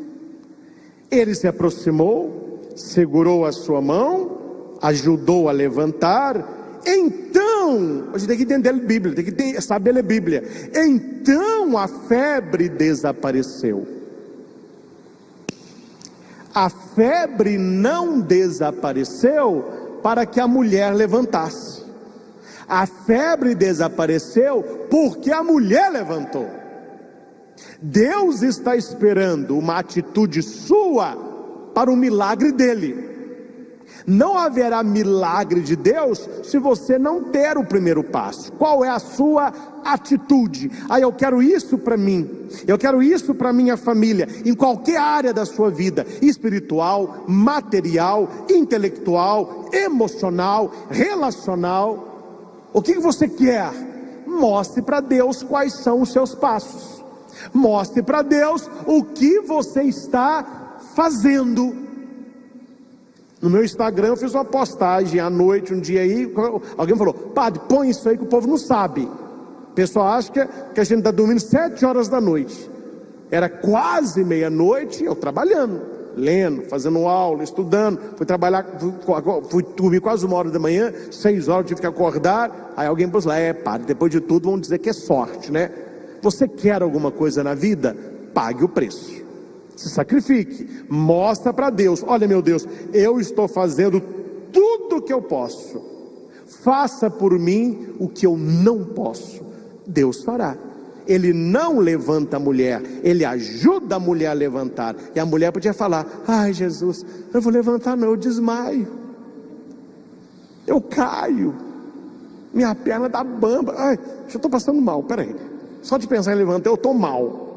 Ele se aproximou, segurou a sua mão, ajudou a levantar. Então, a gente tem que entender a Bíblia, tem que saber ler a Bíblia. Então a febre desapareceu. A febre não desapareceu para que a mulher levantasse. A febre desapareceu porque a mulher levantou. Deus está esperando uma atitude sua para o milagre dele. Não haverá milagre de Deus se você não der o primeiro passo. Qual é a sua atitude? Eu quero isso para mim, eu quero isso para minha família, em qualquer área da sua vida, espiritual, material, intelectual, emocional, relacional. O que você quer? Mostre para Deus quais são os seus passos. Mostre para Deus o que você está fazendo. No meu Instagram eu fiz uma postagem à noite, um dia aí, alguém falou: padre, põe isso aí que o povo não sabe. O pessoal acha que a gente está dormindo 7 horas da noite. Era quase meia-noite, eu trabalhando, lendo, fazendo aula, estudando. Fui trabalhar, fui dormir quase 1h da manhã, 6 horas eu tive que acordar. Aí alguém falou: padre, depois de tudo vão dizer que é sorte, né? Você quer alguma coisa na vida? Pague o preço. Se sacrifique, mostra para Deus: olha, meu Deus, eu estou fazendo tudo o que eu posso, faça por mim o que eu não posso. Deus fará. Ele não levanta a mulher, ele ajuda a mulher a levantar. E a mulher podia falar: ai Jesus, eu não vou levantar não, eu desmaio, eu caio, minha perna dá bamba, ai, eu estou passando mal, peraí, só de pensar em levantar eu estou mal.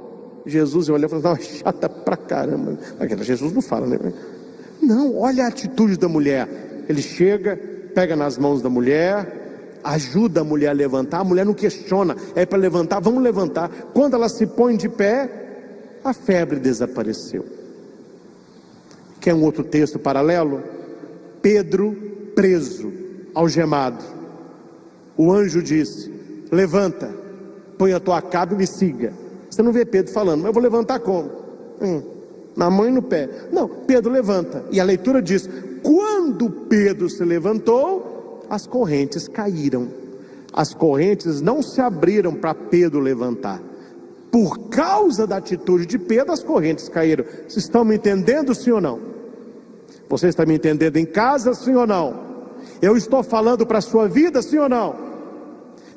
Jesus olha e fala: não, é chata pra caramba. Jesus não fala, né? Não, olha a atitude da mulher. Ele chega, pega nas mãos da mulher, ajuda a mulher a levantar. A mulher não questiona, é para levantar, vamos levantar. Quando ela se põe de pé, a febre desapareceu. Quer um outro texto paralelo? Pedro preso, algemado. O anjo disse: levanta, põe a tua capa e me siga. Você não vê Pedro falando: mas eu vou levantar como? Na mão e no pé. Não, Pedro levanta. E a leitura diz: quando Pedro se levantou, as correntes caíram. As correntes não se abriram para Pedro levantar. Por causa da atitude de Pedro, as correntes caíram. Vocês estão me entendendo, sim ou não? Você está me entendendo em casa, sim ou não? Eu estou falando para a sua vida, sim ou não?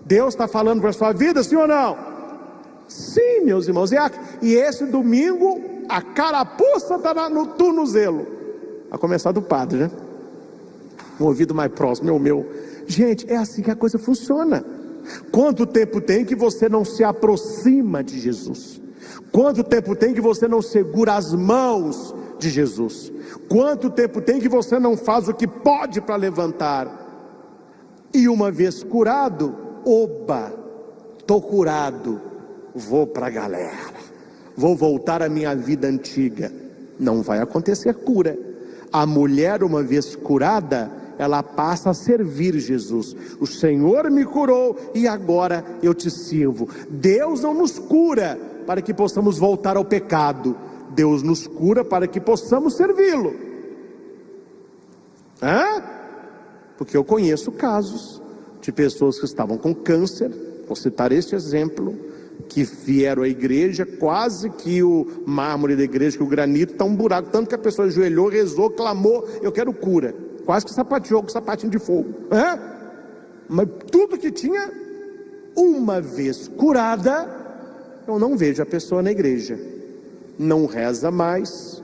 Deus está falando para a sua vida, sim ou não? Sim, meus irmãos. E esse domingo, a carapuça está no tornozelo. A começar do padre, né? Um ouvido mais próximo, o meu. Gente, é assim que a coisa funciona. Quanto tempo tem que você não se aproxima de Jesus? Quanto tempo tem que você não segura as mãos de Jesus? Quanto tempo tem que você não faz o que pode para levantar? E uma vez curado, oba, estou curado, vou para a galera, vou voltar à minha vida antiga. Não vai acontecer cura. A mulher, uma vez curada, ela passa a servir Jesus. O Senhor me curou e agora eu te sirvo. Deus não nos cura para que possamos voltar ao pecado. Deus nos cura para que possamos servi-lo. Porque eu conheço casos de pessoas que estavam com câncer, vou citar este exemplo, que vieram à igreja, quase que o mármore da igreja, que o granito está um buraco, tanto que a pessoa ajoelhou, rezou, clamou, eu quero cura, quase que sapateou com sapatinho de fogo, mas tudo que tinha, uma vez curada, eu não vejo a pessoa na igreja, não reza mais,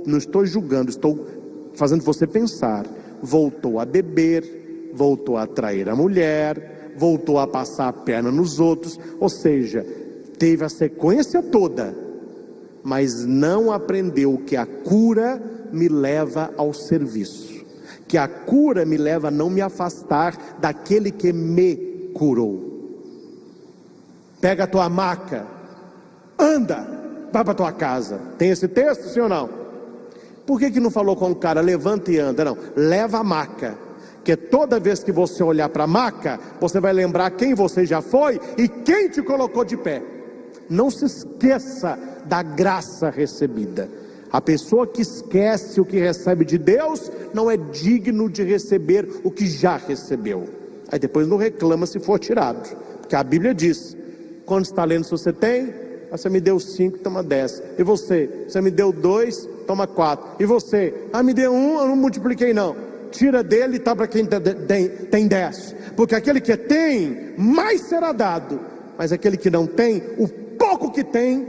não estou julgando, estou fazendo você pensar, voltou a beber, voltou a trair a mulher, voltou a passar a perna nos outros, ou seja, teve a sequência toda, mas não aprendeu que a cura me leva ao serviço, que a cura me leva a não me afastar daquele que me curou. Pega a tua maca, anda, vai para tua casa. Tem esse texto, sim ou não? Por que não falou com o cara, levanta e anda? Não, leva a maca. Porque toda vez que você olhar para a maca, você vai lembrar quem você já foi e quem te colocou de pé. Não se esqueça da graça recebida. A pessoa que esquece o que recebe de Deus, não é digno de receber o que já recebeu. Aí depois não reclama se for tirado, porque a Bíblia diz, quantos talentos você tem? Você me deu 5, toma 10. E você? Você me deu 2, toma 4. E você? Me deu 1, eu não multipliquei não. Tira dele e tá para quem tem 10, porque aquele que tem, mais será dado, mas aquele que não tem, o pouco que tem,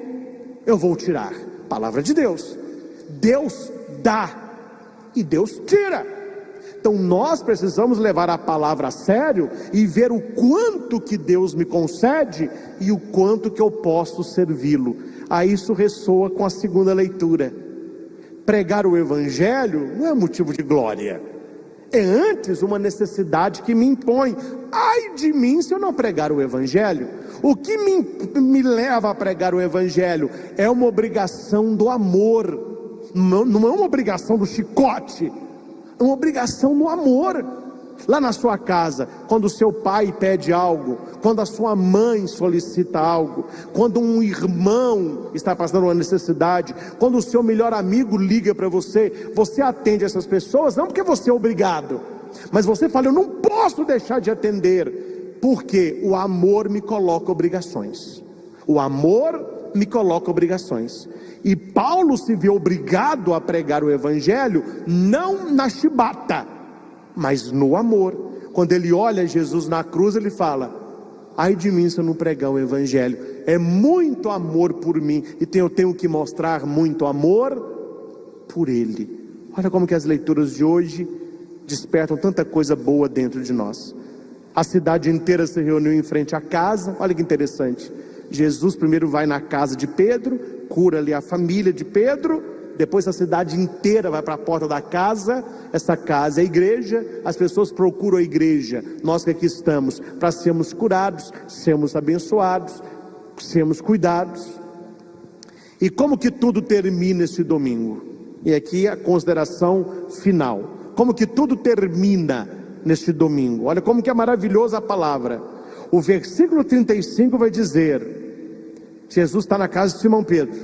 eu vou tirar. Palavra de Deus. Deus dá e Deus tira. Então nós precisamos levar a palavra a sério e ver o quanto que Deus me concede e o quanto que eu posso servi-lo. Aí isso ressoa com a segunda leitura. Pregar o evangelho não é motivo de glória, é antes uma necessidade que me impõe. Ai de mim se eu não pregar o evangelho. O que me leva a pregar o evangelho é uma obrigação do amor, não é uma obrigação do chicote, é uma obrigação no amor. Lá na sua casa, quando o seu pai pede algo, quando a sua mãe solicita algo, quando um irmão está passando uma necessidade, quando o seu melhor amigo liga para você, você atende essas pessoas, não porque você é obrigado, mas você fala, eu não posso deixar de atender, porque o amor me coloca obrigações. O amor me coloca obrigações. E Paulo se vê obrigado a pregar o evangelho, não na chibata, mas no amor. Quando ele olha Jesus na cruz, ele fala, ai de mim se eu não pregar o evangelho. É muito amor por mim, e eu tenho que mostrar muito amor por ele. Olha como que as leituras de hoje despertam tanta coisa boa dentro de nós. A cidade inteira se reuniu em frente à casa. Olha que interessante, Jesus primeiro vai na casa de Pedro, cura ali a família de Pedro. Depois a cidade inteira vai para a porta da casa. Essa casa é a igreja. As pessoas procuram a igreja, nós que aqui estamos, para sermos curados, sermos abençoados, sermos cuidados. E como que tudo termina esse domingo? E aqui a consideração final. Como que tudo termina neste domingo? Olha como que é maravilhosa a palavra. O versículo 35 vai dizer, Jesus está na casa de Simão Pedro.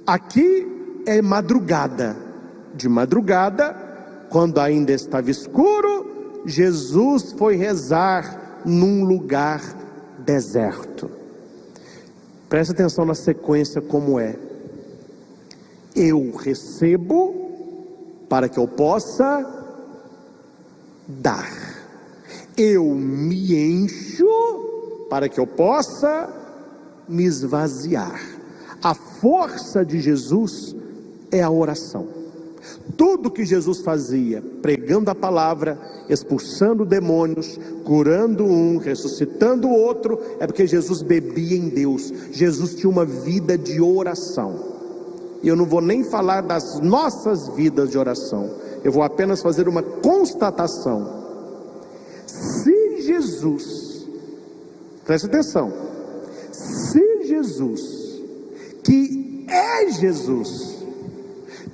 Aqui é madrugada. De madrugada, quando ainda estava escuro, Jesus foi rezar num lugar deserto. Presta atenção na sequência como é. Eu recebo para que eu possa dar. Eu me encho para que eu possa me esvaziar. A força de Jesus é a oração. Tudo que Jesus fazia, pregando a palavra, expulsando demônios, curando um, ressuscitando o outro, é porque Jesus bebia em Deus. Jesus tinha uma vida de oração. E eu não vou nem falar das nossas vidas de oração, eu vou apenas fazer uma constatação. Se Jesus, preste atenção, se Jesus, que é Jesus,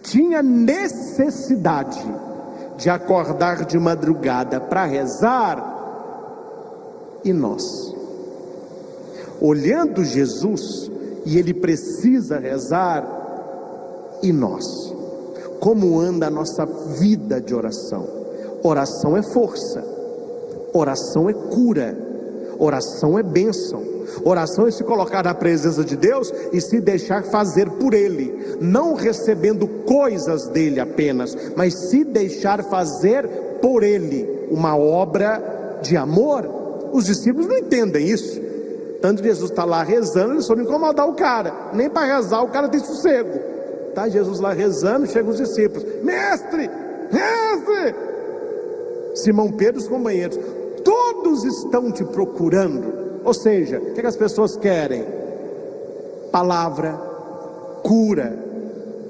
tinha necessidade de acordar de madrugada para rezar, e nós, olhando Jesus, e ele precisa rezar, e nós, como anda a nossa vida de oração? Oração é força, oração é cura, oração é bênção, oração é se colocar na presença de Deus e se deixar fazer por Ele, não recebendo coisas dele apenas, mas se deixar fazer por Ele, uma obra de amor. Os discípulos não entendem isso, tanto que Jesus está lá rezando, eles foram incomodar o cara, nem para rezar o cara tem sossego, tá Jesus lá rezando, chegam os discípulos, mestre, Simão Pedro e os companheiros, todos estão te procurando. Ou seja, o que as pessoas querem? Palavra, cura,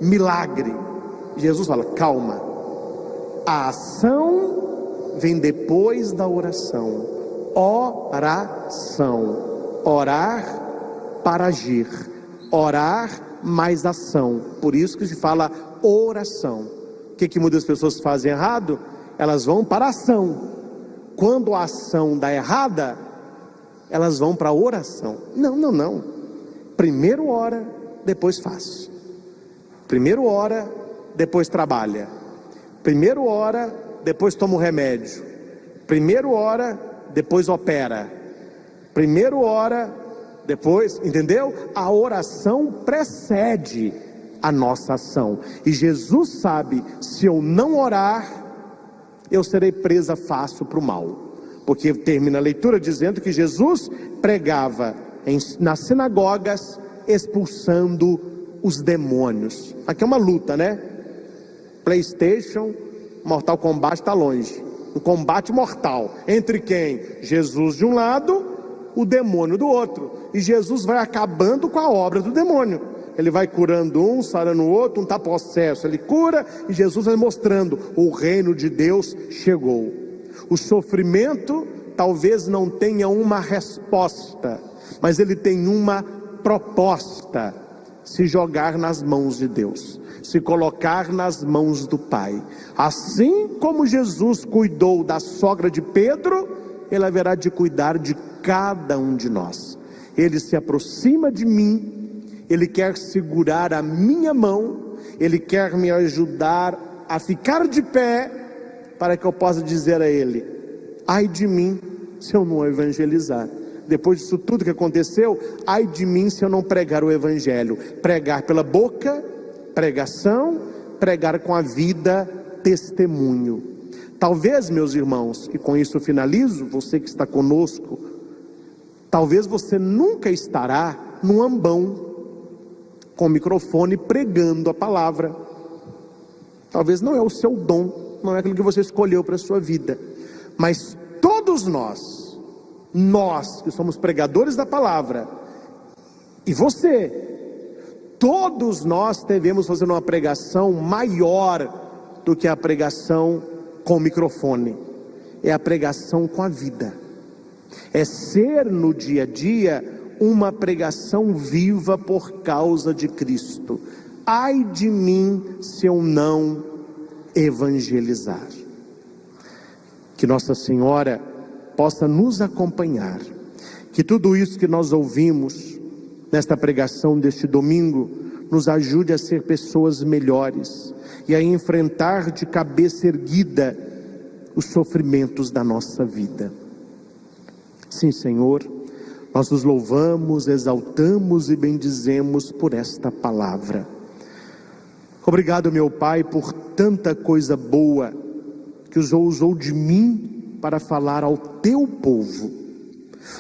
milagre. Jesus fala, calma, a ação vem depois da oração. Oração, orar para agir, orar mais ação. Por isso que se fala oração. O que muitas pessoas fazem errado? Elas vão para a ação. Quando a ação dá errada, elas vão para a oração. Não. Primeiro ora, depois faz. Primeiro ora, depois trabalha. Primeiro ora, depois toma o remédio. Primeiro ora, depois opera. Primeiro ora, depois, entendeu? A oração precede a nossa ação. E Jesus sabe, se eu não orar, eu serei presa fácil para o mal. Porque termina a leitura dizendo que Jesus pregava nas sinagogas, expulsando os demônios. Aqui é uma luta, né? PlayStation, Mortal Kombat está longe. Um combate mortal. Entre quem? Jesus de um lado, o demônio do outro. E Jesus vai acabando com a obra do demônio. Ele vai curando um, sarando o outro, um está possesso, ele cura, e Jesus vai mostrando, o reino de Deus chegou. O sofrimento talvez não tenha uma resposta, mas ele tem uma proposta: se jogar nas mãos de Deus, se colocar nas mãos do Pai. Assim como Jesus cuidou da sogra de Pedro, ele haverá de cuidar de cada um de nós. Ele se aproxima de mim, ele quer segurar a minha mão, ele quer me ajudar a ficar de pé, para que eu possa dizer a ele: ai de mim se eu não evangelizar. Depois disso tudo que aconteceu, ai de mim se eu não pregar o evangelho. Pregar pela boca, pregação, pregar com a vida, testemunho. Talvez, meus irmãos, e com isso eu finalizo, você que está conosco, talvez você nunca estará num ambão, com o microfone pregando a palavra. Talvez não é o seu dom, não é aquilo que você escolheu para a sua vida, mas todos nós que somos pregadores da palavra, e você, todos nós devemos fazer uma pregação maior do que a pregação com o microfone. É a pregação com a vida, é ser no dia a dia uma pregação viva por causa de Cristo. Ai de mim se eu não evangelizar. Que Nossa Senhora possa nos acompanhar, que tudo isso que nós ouvimos nesta pregação deste domingo nos ajude a ser pessoas melhores e a enfrentar de cabeça erguida os sofrimentos da nossa vida. Sim, Senhor, nós os louvamos, exaltamos e bendizemos por esta palavra. Obrigado, meu Pai, por tanta coisa boa que o Senhor usou de mim para falar ao teu povo.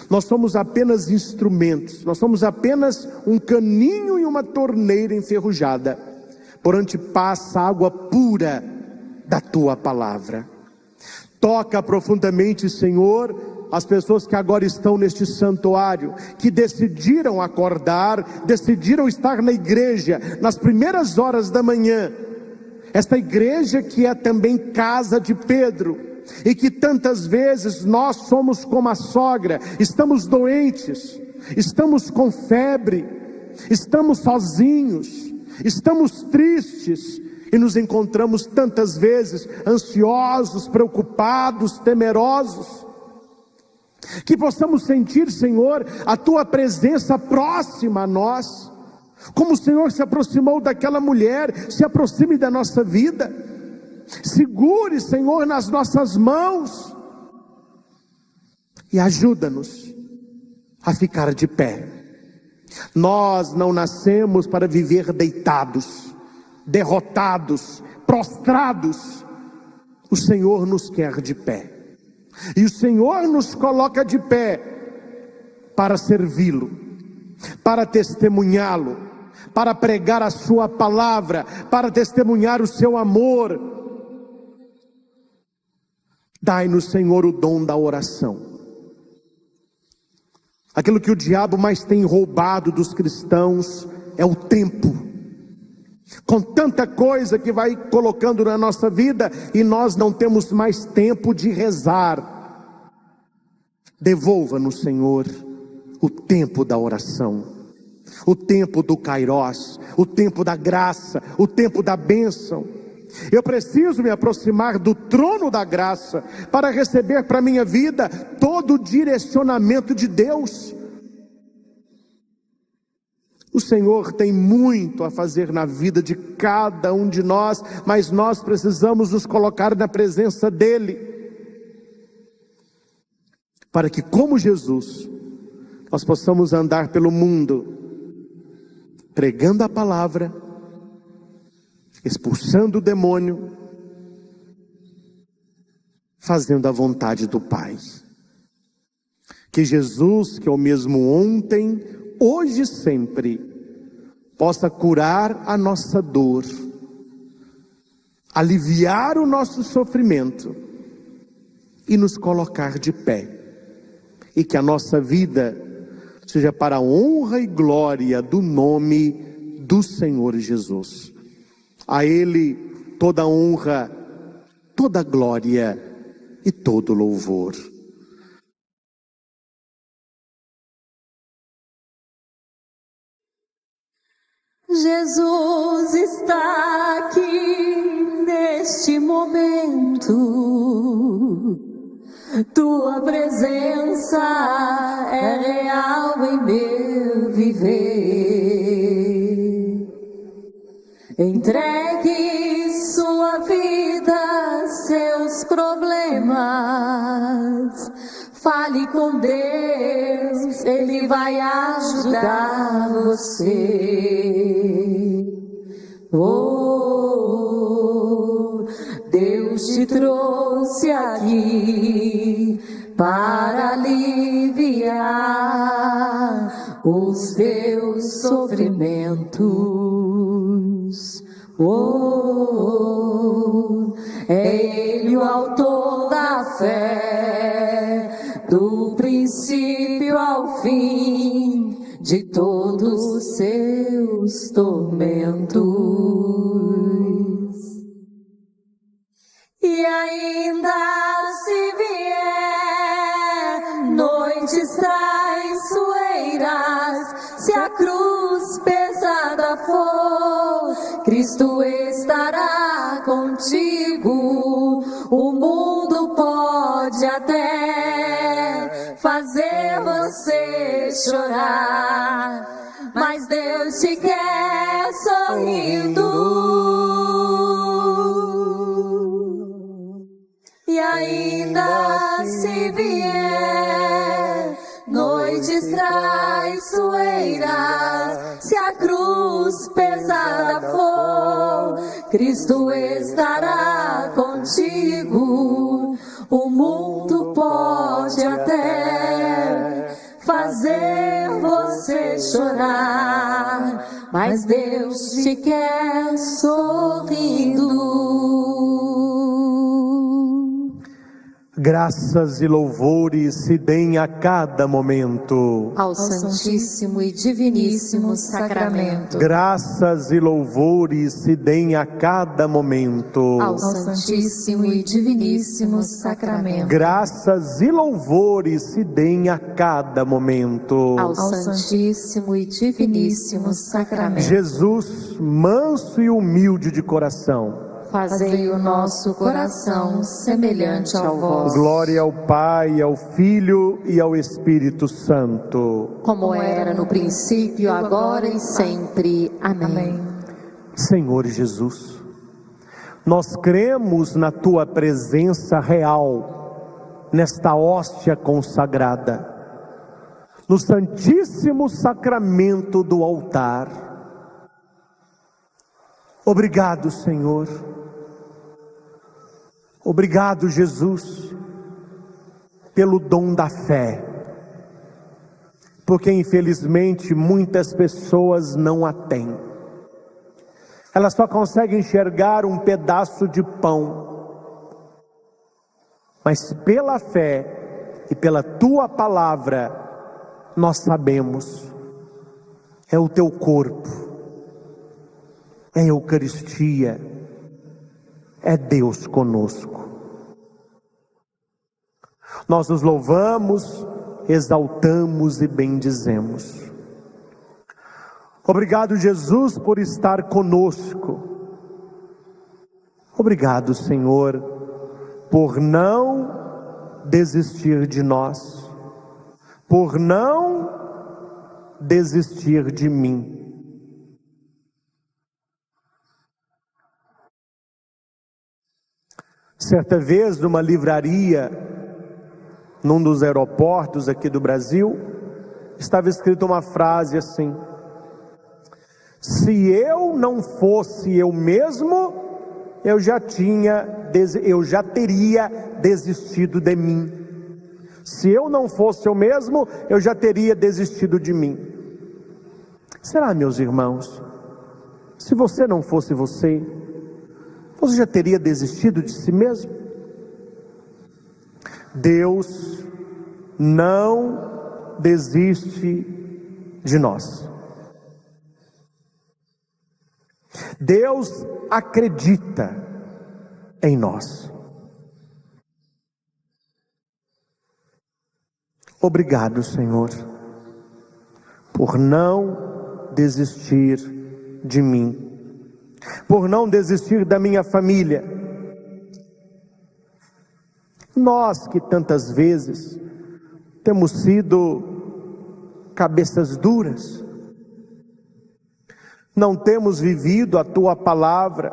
Nós somos apenas instrumentos, nós somos apenas um caninho e uma torneira enferrujada, por onde passa a água pura da tua palavra. Toca profundamente, Senhor, as pessoas que agora estão neste santuário, que decidiram acordar, decidiram estar na igreja nas primeiras horas da manhã. Esta igreja que é também casa de Pedro, e que tantas vezes nós somos como a sogra, estamos doentes, estamos com febre, estamos sozinhos, estamos tristes, e nos encontramos tantas vezes ansiosos, preocupados, temerosos. Que possamos sentir, Senhor, a tua presença próxima a nós, como o Senhor se aproximou daquela mulher. Se aproxime da nossa vida, segure, Senhor, nas nossas mãos e ajuda-nos a ficar de pé. Nós não nascemos para viver deitados, derrotados, prostrados. O Senhor nos quer de pé, e o Senhor nos coloca de pé para servi-lo, para testemunhá-lo, para pregar a sua palavra, para testemunhar o seu amor. Dai-nos, Senhor, o dom da oração. Aquilo que o diabo mais tem roubado dos cristãos é o tempo. Com tanta coisa que vai colocando na nossa vida, e nós não temos mais tempo de rezar. Devolva-nos, Senhor, o tempo da oração, o tempo do Kairós, o tempo da graça, o tempo da bênção. Eu preciso me aproximar do trono da graça para receber para a minha vida todo o direcionamento de Deus. O Senhor tem muito a fazer na vida de cada um de nós, mas nós precisamos nos colocar na presença dEle, para que, como Jesus, nós possamos andar pelo mundo, pregando a palavra, expulsando o demônio, fazendo a vontade do Pai. Que Jesus, que é o mesmo ontem, hoje e sempre, possa curar a nossa dor, aliviar o nosso sofrimento e nos colocar de pé, e que a nossa vida seja para a honra e glória do nome do Senhor Jesus. A Ele toda honra, toda glória e todo louvor. Jesus está aqui neste momento. Tua presença é real em meu viver. Entregue sua vida, seus problemas. Fale com Deus, Ele vai ajudar você. Oh, Deus te trouxe aqui para aliviar os teus sofrimentos. Oh, é Ele o autor da fé, do princípio ao fim de todos os seus tormentos. E ainda se vier noites traiçoeiras, se a cruz pesada for, Cristo estará contigo. O mundo pode até fazer você chorar, mas Deus te quer sorrindo. E ainda se vier noites traiçoeiras, se a cruz pesada for, Cristo estará contigo. O mundo pode até fazer você chorar, mas Deus te quer sorrindo. Graças e louvores se deem a cada momento Ao Santíssimo e Diviníssimo Sacramento. Graças e louvores se deem a cada momento Ao Santíssimo e Diviníssimo Sacramento. Graças e louvores se deem a cada momento Ao Santíssimo e Diviníssimo Sacramento. Jesus, manso e humilde de coração, Fazei o nosso coração semelhante ao vosso, glória ao Pai, ao Filho e ao Espírito Santo. como era no princípio, agora e sempre. Amém. Senhor Jesus, nós cremos na Tua presença real, nesta hóstia consagrada, no Santíssimo Sacramento do altar. Obrigado, Senhor. Obrigado, Jesus, pelo dom da fé, porque infelizmente muitas pessoas não a têm. Elas só conseguem enxergar um pedaço de pão, mas pela fé e pela Tua palavra nós sabemos, é o Teu corpo, é a Eucaristia, é Deus conosco. Nós os louvamos, exaltamos e bendizemos. Obrigado, Jesus, por estar conosco. Obrigado, Senhor, por não desistir de nós, por não desistir de mim. Certa vez, numa livraria, num dos aeroportos aqui do Brasil, estava escrita uma frase assim: se eu não fosse eu mesmo, eu já teria desistido de mim. Se eu não fosse eu mesmo, eu já teria desistido de mim. Será, meus irmãos, se você não fosse você, você já teria desistido de si mesmo? Deus não desiste de nós. Deus acredita em nós. Obrigado, Senhor, por não desistir de mim, por não desistir da minha família. Nós que tantas vezes temos sido cabeças duras, não temos vivido a Tua palavra,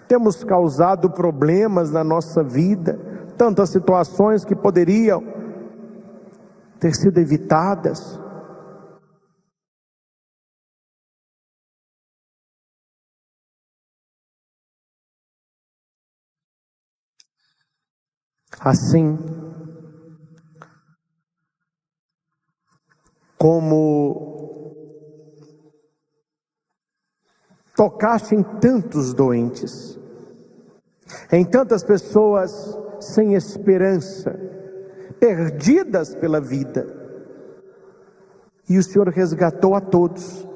temos causado problemas na nossa vida, tantas situações que poderiam ter sido evitadas. Assim como tocaste em tantos doentes, em tantas pessoas sem esperança, perdidas pela vida, e o Senhor resgatou a todos,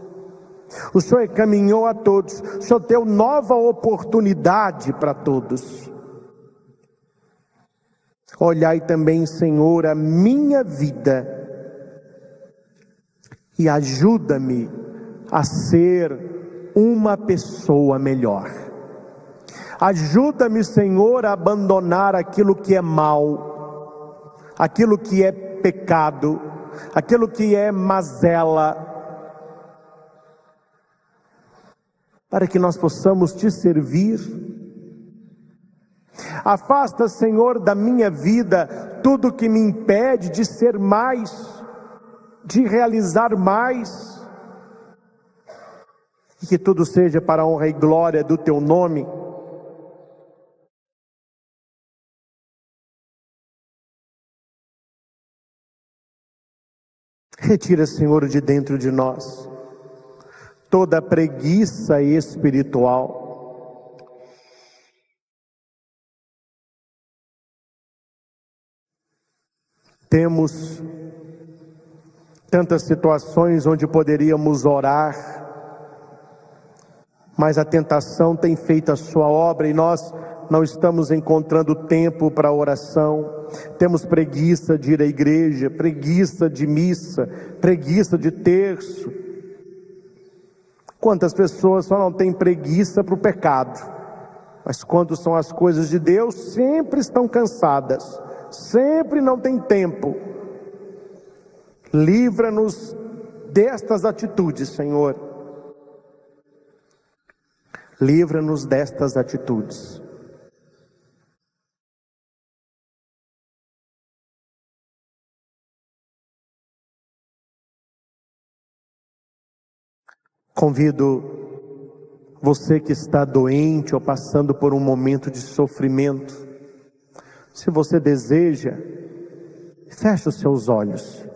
o Senhor encaminhou a todos, o Senhor deu nova oportunidade para todos. Olhai também, Senhor, a minha vida e ajuda-me a ser uma pessoa melhor. Ajuda-me, Senhor, a abandonar aquilo que é mal, aquilo que é pecado, aquilo que é mazela, para que nós possamos Te servir. Afasta, Senhor, da minha vida tudo que me impede de ser mais, de realizar mais. e que tudo seja para a honra e glória do teu nome. Retira, Senhor, de dentro de nós toda preguiça espiritual. Temos tantas situações onde poderíamos orar, mas a tentação tem feito a sua obra e nós não estamos encontrando tempo para oração. Temos preguiça de ir à igreja, preguiça de missa, preguiça de terço. Quantas pessoas só não têm preguiça para o pecado, mas quando são as coisas de Deus, sempre estão cansadas, sempre não tem tempo. Livra-nos destas atitudes, Senhor. Livra-nos destas atitudes. Convido você que está doente ou passando por um momento de sofrimento, se você deseja, feche os seus olhos.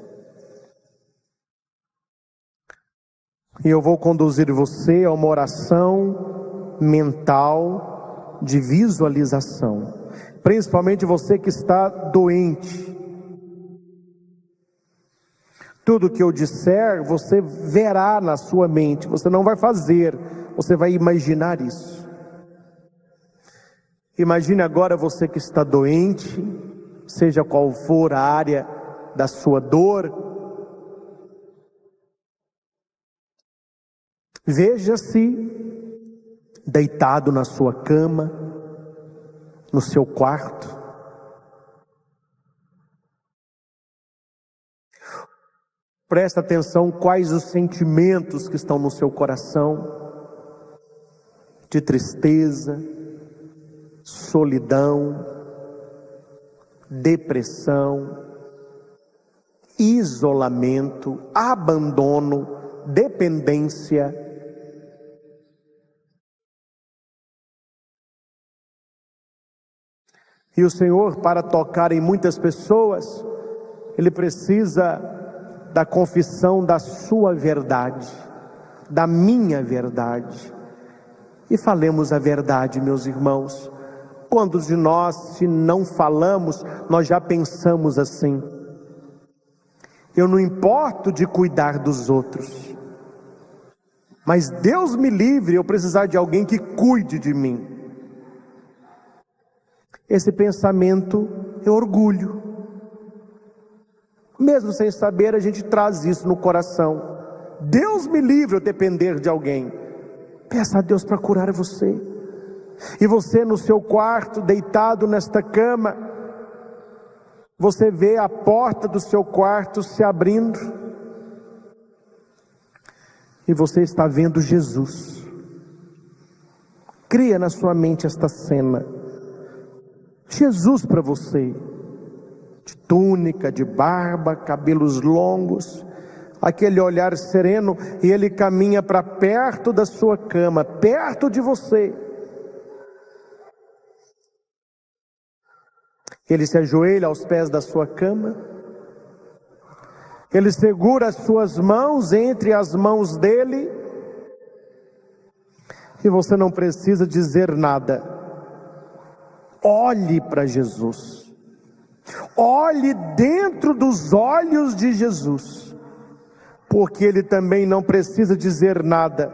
E eu vou conduzir você a uma oração mental de visualização. Principalmente você que está doente. Tudo que eu disser, você verá na sua mente. Você não vai fazer, você vai imaginar isso. Imagine agora você que está doente, seja qual for a área da sua dor. Veja-se deitado na sua cama, no seu quarto. Presta atenção quais os sentimentos que estão no seu coração, de tristeza, solidão, depressão, isolamento, abandono, dependência. E o Senhor, para tocar em muitas pessoas, Ele precisa da confissão da sua verdade, da minha verdade. E falemos a verdade, meus irmãos. Quantos de nós, se não falamos, nós já pensamos assim: eu não importo de cuidar dos outros, mas Deus me livre eu precisar de alguém que cuide de mim. Esse pensamento é orgulho. Mesmo sem saber, a gente traz isso no coração. Deus me livre eu depender de alguém. Peça a Deus para curar você. E você no seu quarto, deitado nesta cama, você vê a porta do seu quarto se abrindo. E você está vendo Jesus. Cria na sua mente esta cena. Jesus para você. De túnica, de barba, cabelos longos, aquele olhar sereno, e ele caminha para perto da sua cama, perto de você. Ele se ajoelha aos pés da sua cama, ele segura as suas mãos entre as mãos dele, e você não precisa dizer nada. Olhe para Jesus. Olhe dentro dos olhos de Jesus, porque Ele também não precisa dizer nada.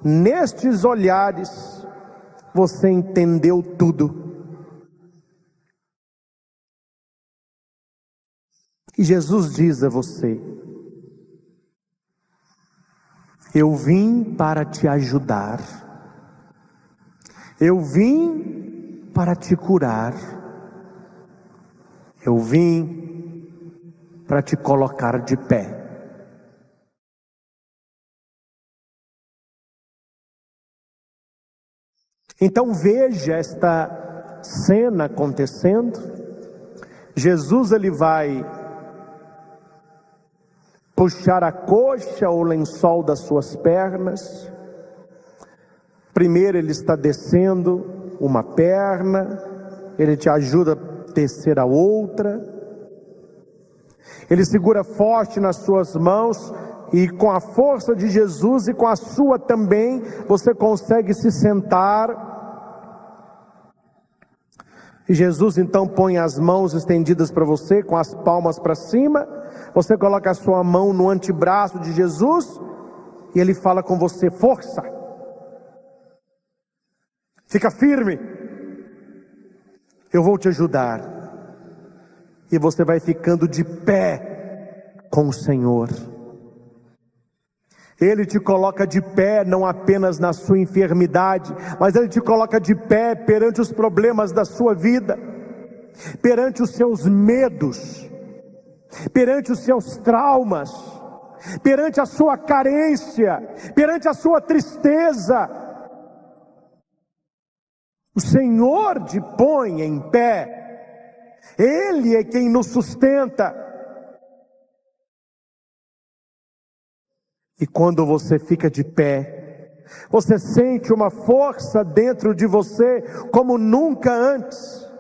Nestes olhares, você entendeu tudo. E Jesus diz a você: eu vim para te ajudar, eu vim para te curar, eu vim para te colocar de pé. Então veja esta cena acontecendo. Jesus ele vai puxar a coxa ou lençol das suas pernas. Primeiro ele está descendo uma perna, ele te ajuda a descer a outra. Ele segura forte nas suas mãos e com a força de Jesus e com a sua também, você consegue se sentar. E Jesus então põe as mãos estendidas para você, com as palmas para cima. Você coloca a sua mão no antebraço de Jesus e ele fala com você: força, fica firme, eu vou te ajudar. E você vai ficando de pé com o Senhor. Ele te coloca de pé não apenas na sua enfermidade, mas Ele te coloca de pé perante os problemas da sua vida, perante os seus medos, perante os seus traumas, perante a sua carência, perante a sua tristeza. O Senhor te põe em pé, Ele é quem nos sustenta. E quando você fica de pé, você sente uma força dentro de você como nunca antes.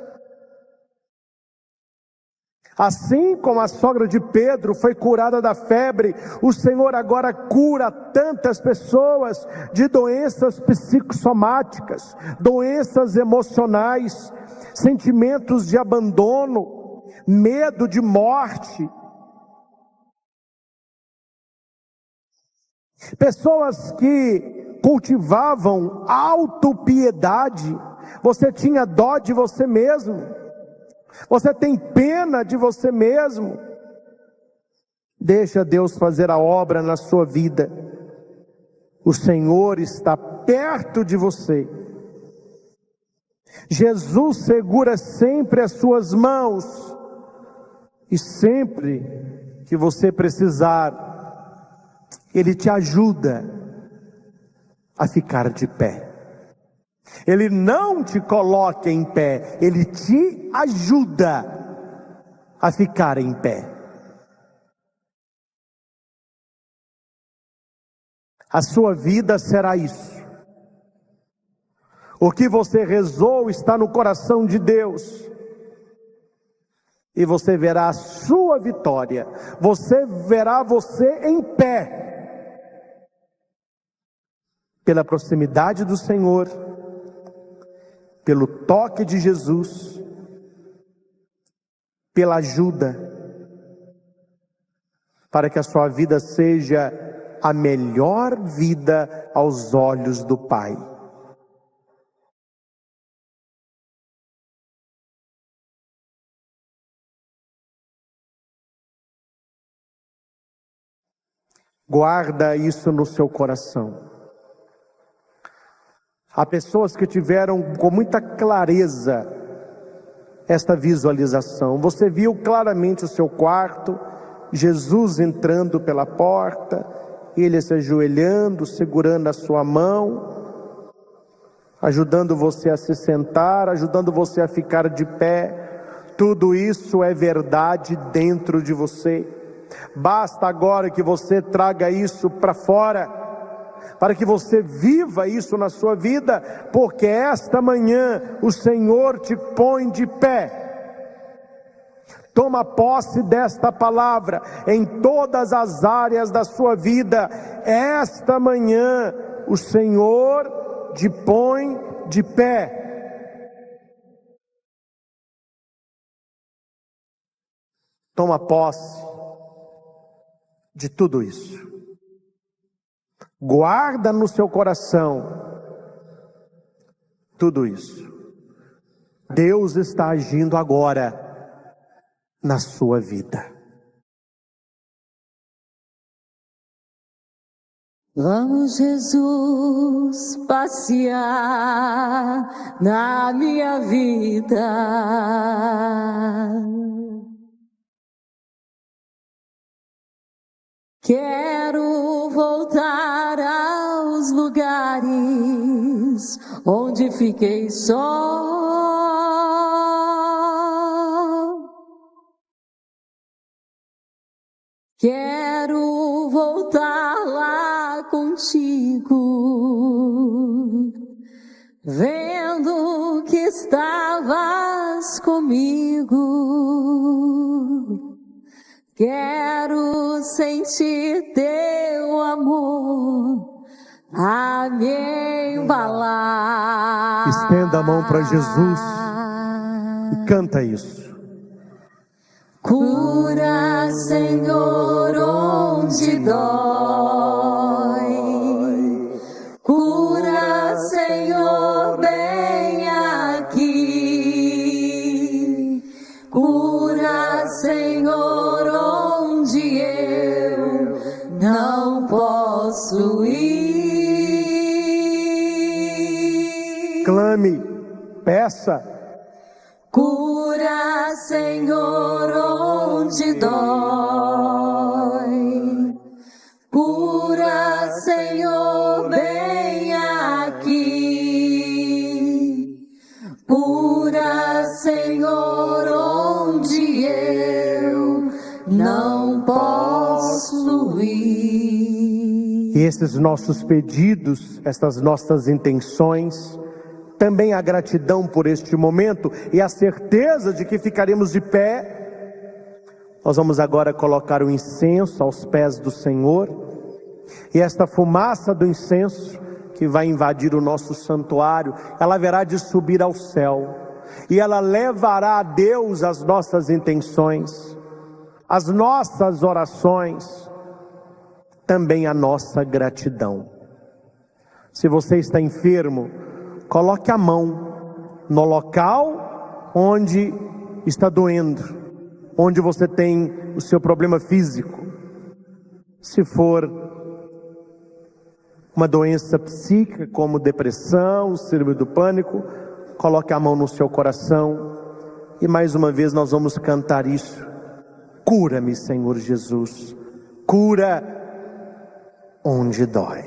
Assim como a sogra de Pedro foi curada da febre, o Senhor agora cura tantas pessoas de doenças psicossomáticas, doenças emocionais, sentimentos de abandono, medo de morte. Pessoas que cultivavam autopiedade, você tinha dó de você mesmo, você tem pena de você mesmo. Deixa Deus fazer a obra na sua vida. O Senhor está perto de você. Jesus segura sempre as suas mãos, e sempre que você precisar, Ele te ajuda a ficar de pé. Ele não te coloca em pé, Ele te ajuda a ficar em pé. A sua vida será isso. O que você rezou está no coração de Deus. E você verá a sua vitória. Você verá você em pé. Pela proximidade do Senhor, pelo toque de Jesus, pela ajuda, para que a sua vida seja a melhor vida aos olhos do Pai. Guarda isso no seu coração. Há pessoas que tiveram com muita clareza esta visualização. Você viu claramente o seu quarto, Jesus entrando pela porta, Ele se ajoelhando, segurando a sua mão, ajudando você a se sentar, ajudando você a ficar de pé. Tudo isso é verdade dentro de você. Basta agora que você traga isso para fora, para que você viva isso na sua vida, porque esta manhã o Senhor te põe de pé. Toma posse desta palavra em todas as áreas da sua vida. Esta manhã o Senhor te põe de pé. Toma posse de tudo isso. Guarda no seu coração tudo isso. Deus está agindo agora na sua vida. Vamos, Jesus, passear na minha vida. Quero voltar aos lugares onde fiquei só. Quero voltar lá contigo, vendo que estavas comigo. Quero sentir teu amor a me embalar. Estenda a mão para Jesus e canta isso. Cura, Senhor, onde dói. Cura, Senhor, bem aqui. Cura, Senhor, onde eu não posso ir. Clame, peça. Cura, Senhor, onde dói. Cura, Senhor, bem aqui. Cura, Senhor, onde eu não posso ir. E esses nossos pedidos, essas nossas intenções, também a gratidão por este momento e a certeza de que ficaremos de pé. Nós vamos agora colocar o incenso aos pés do Senhor, e esta fumaça do incenso que vai invadir o nosso santuário, ela haverá de subir ao céu, e ela levará a Deus as nossas intenções, as nossas orações, também a nossa gratidão. Se você está enfermo, coloque a mão no local onde está doendo, onde você tem o seu problema físico. Se for uma doença psíquica, como depressão, síndrome do pânico, coloque a mão no seu coração. E mais uma vez nós vamos cantar isso. Cura-me, Senhor Jesus. Cura onde dói.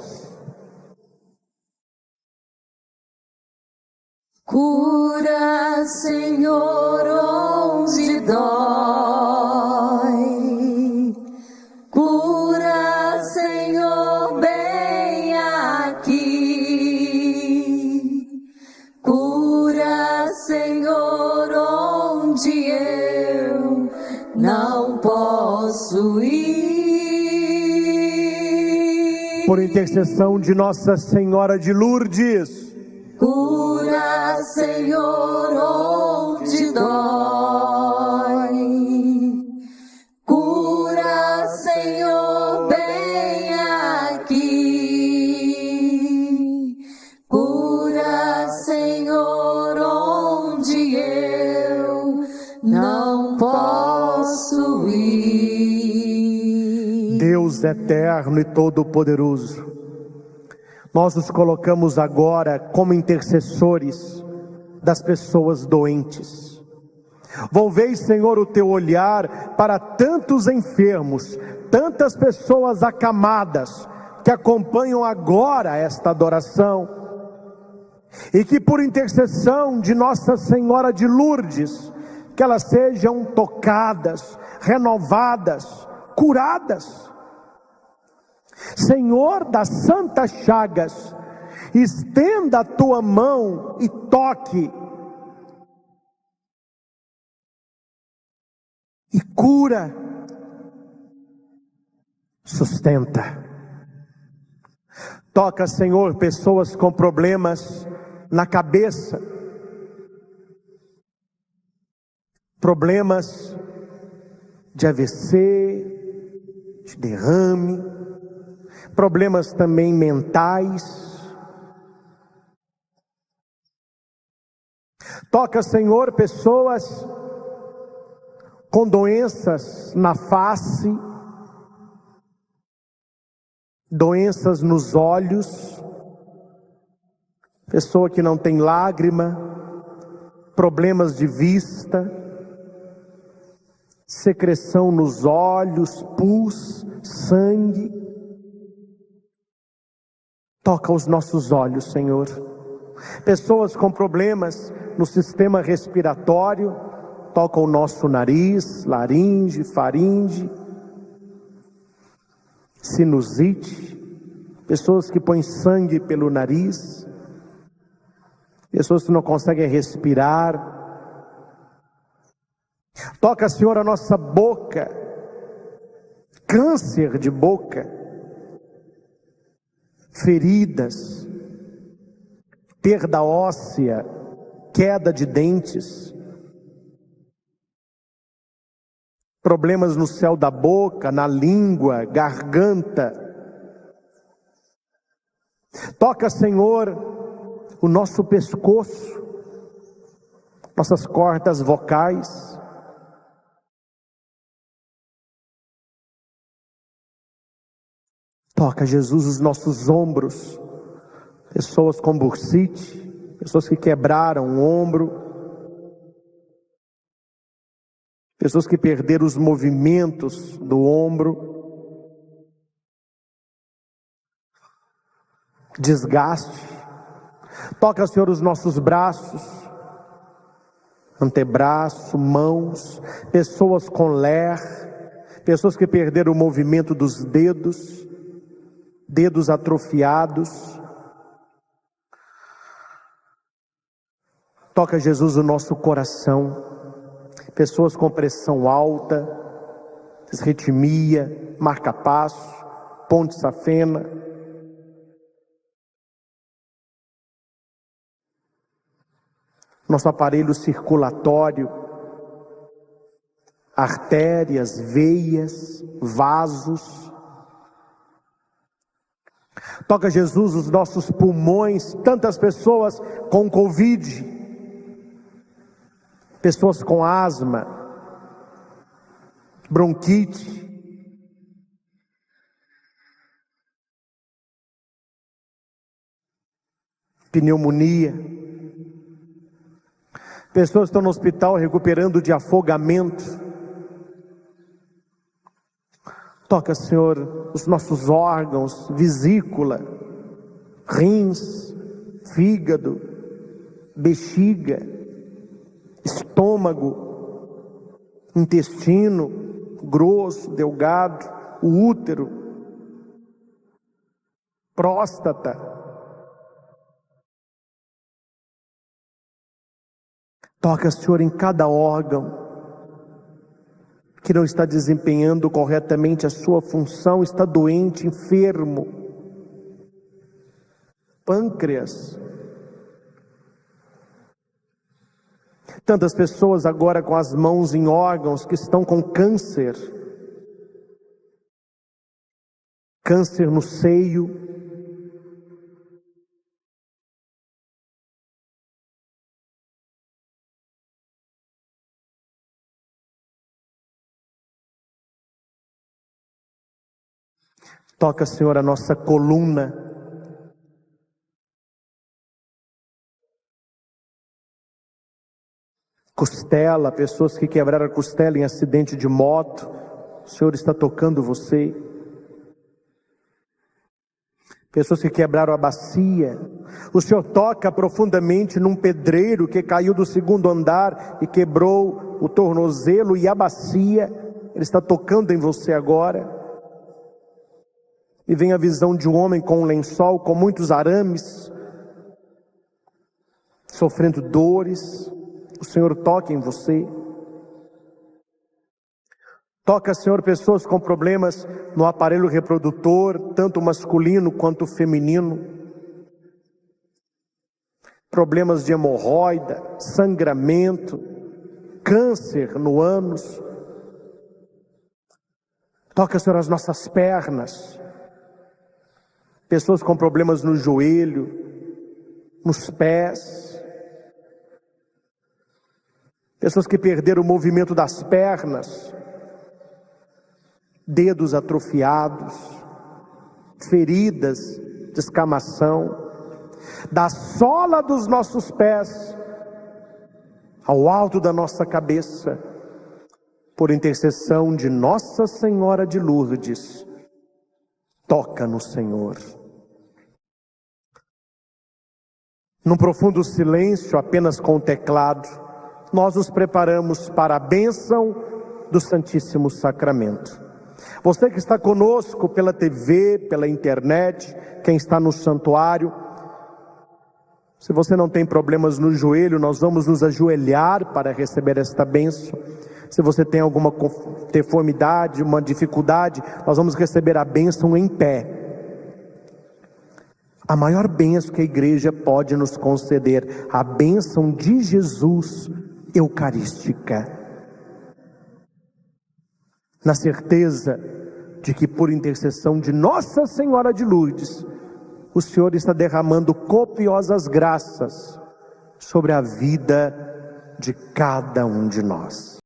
Cura, Senhor, onde dói. Cura, Senhor, bem aqui. Cura, Senhor, onde eu não posso ir. Por intercessão de Nossa Senhora de Lourdes, cura, Senhor, onde dói. Cura, Senhor, bem aqui. Cura, Senhor, onde eu não posso ir. Deus eterno e todo-poderoso, nós nos colocamos agora como intercessores das pessoas doentes. Volvei, Senhor, o teu olhar para tantos enfermos, tantas pessoas acamadas que acompanham agora esta adoração, e que por intercessão de Nossa Senhora de Lourdes, que elas sejam tocadas, renovadas, curadas. Senhor das santas chagas, estenda a tua mão e toque, e cura, sustenta. Toca, Senhor, pessoas com problemas na cabeça, problemas de AVC, de derrame, problemas também mentais. Toca, Senhor, pessoas com doenças na face, doenças nos olhos, pessoa que não tem lágrima, problemas de vista, secreção nos olhos, pus, sangue. Toca os nossos olhos, Senhor. Pessoas com problemas no sistema respiratório, toca o nosso nariz, laringe, faringe. sinusite, pessoas que põem sangue pelo nariz, pessoas que não conseguem respirar. Toca, Senhor, a nossa boca, câncer de boca, feridas, perda óssea, queda de dentes, problemas no céu da boca, na língua, garganta. Toca, Senhor, o nosso pescoço, nossas cordas vocais. Toca, Jesus, os nossos ombros, pessoas com bursite, pessoas que quebraram o ombro, pessoas que perderam os movimentos do ombro, desgaste. Toca, Senhor, os nossos braços, antebraço, mãos, pessoas com ler, pessoas que perderam o movimento dos dedos, dedos atrofiados. Toca, Jesus, o nosso coração, pessoas com pressão alta, disritmia, marca-passo, ponte safena. Nosso aparelho circulatório, artérias, veias, vasos. Toca, Jesus, os nossos pulmões, tantas pessoas com Covid, pessoas com asma, bronquite, pneumonia, pessoas que estão no hospital recuperando de afogamento. Toca, Senhor, os nossos órgãos, vesícula, rins, fígado, bexiga, estômago, intestino grosso, delgado, o útero, próstata. Toca, Senhor, em cada órgão que não está desempenhando corretamente a sua função, está doente, enfermo. Pâncreas. Tantas pessoas agora com as mãos em órgãos que estão com câncer. Câncer no seio. Toca, Senhor, a nossa coluna. Costela, pessoas que quebraram a costela em acidente de moto. O Senhor está tocando você. Pessoas que quebraram a bacia. O Senhor toca profundamente num pedreiro que caiu do 2º andar e quebrou o tornozelo e a bacia. Ele está tocando em você agora. E vem a visão de um homem com um lençol, com muitos arames, sofrendo dores. O Senhor toca em você. Toca, Senhor, pessoas com problemas no aparelho reprodutor, tanto masculino quanto feminino. Problemas de hemorroida, sangramento, câncer no ânus. Toca, Senhor, as nossas pernas. Pessoas com problemas no joelho, nos pés. Pessoas que perderam o movimento das pernas. Dedos atrofiados. Feridas, descamação. Da sola dos nossos pés ao alto da nossa cabeça. Por intercessão de Nossa Senhora de Lourdes. Toca no Senhor. Num profundo silêncio, apenas com o teclado, nós nos preparamos para a bênção do Santíssimo Sacramento. Você que está conosco pela TV, pela internet, quem está no santuário, se você não tem problemas no joelho, nós vamos nos ajoelhar para receber esta bênção. Se você tem alguma deformidade, uma dificuldade, nós vamos receber a bênção em pé. A maior bênção que a igreja pode nos conceder, a bênção de Jesus eucarística. Na certeza de que por intercessão de Nossa Senhora de Lourdes, o Senhor está derramando copiosas graças sobre a vida de cada um de nós.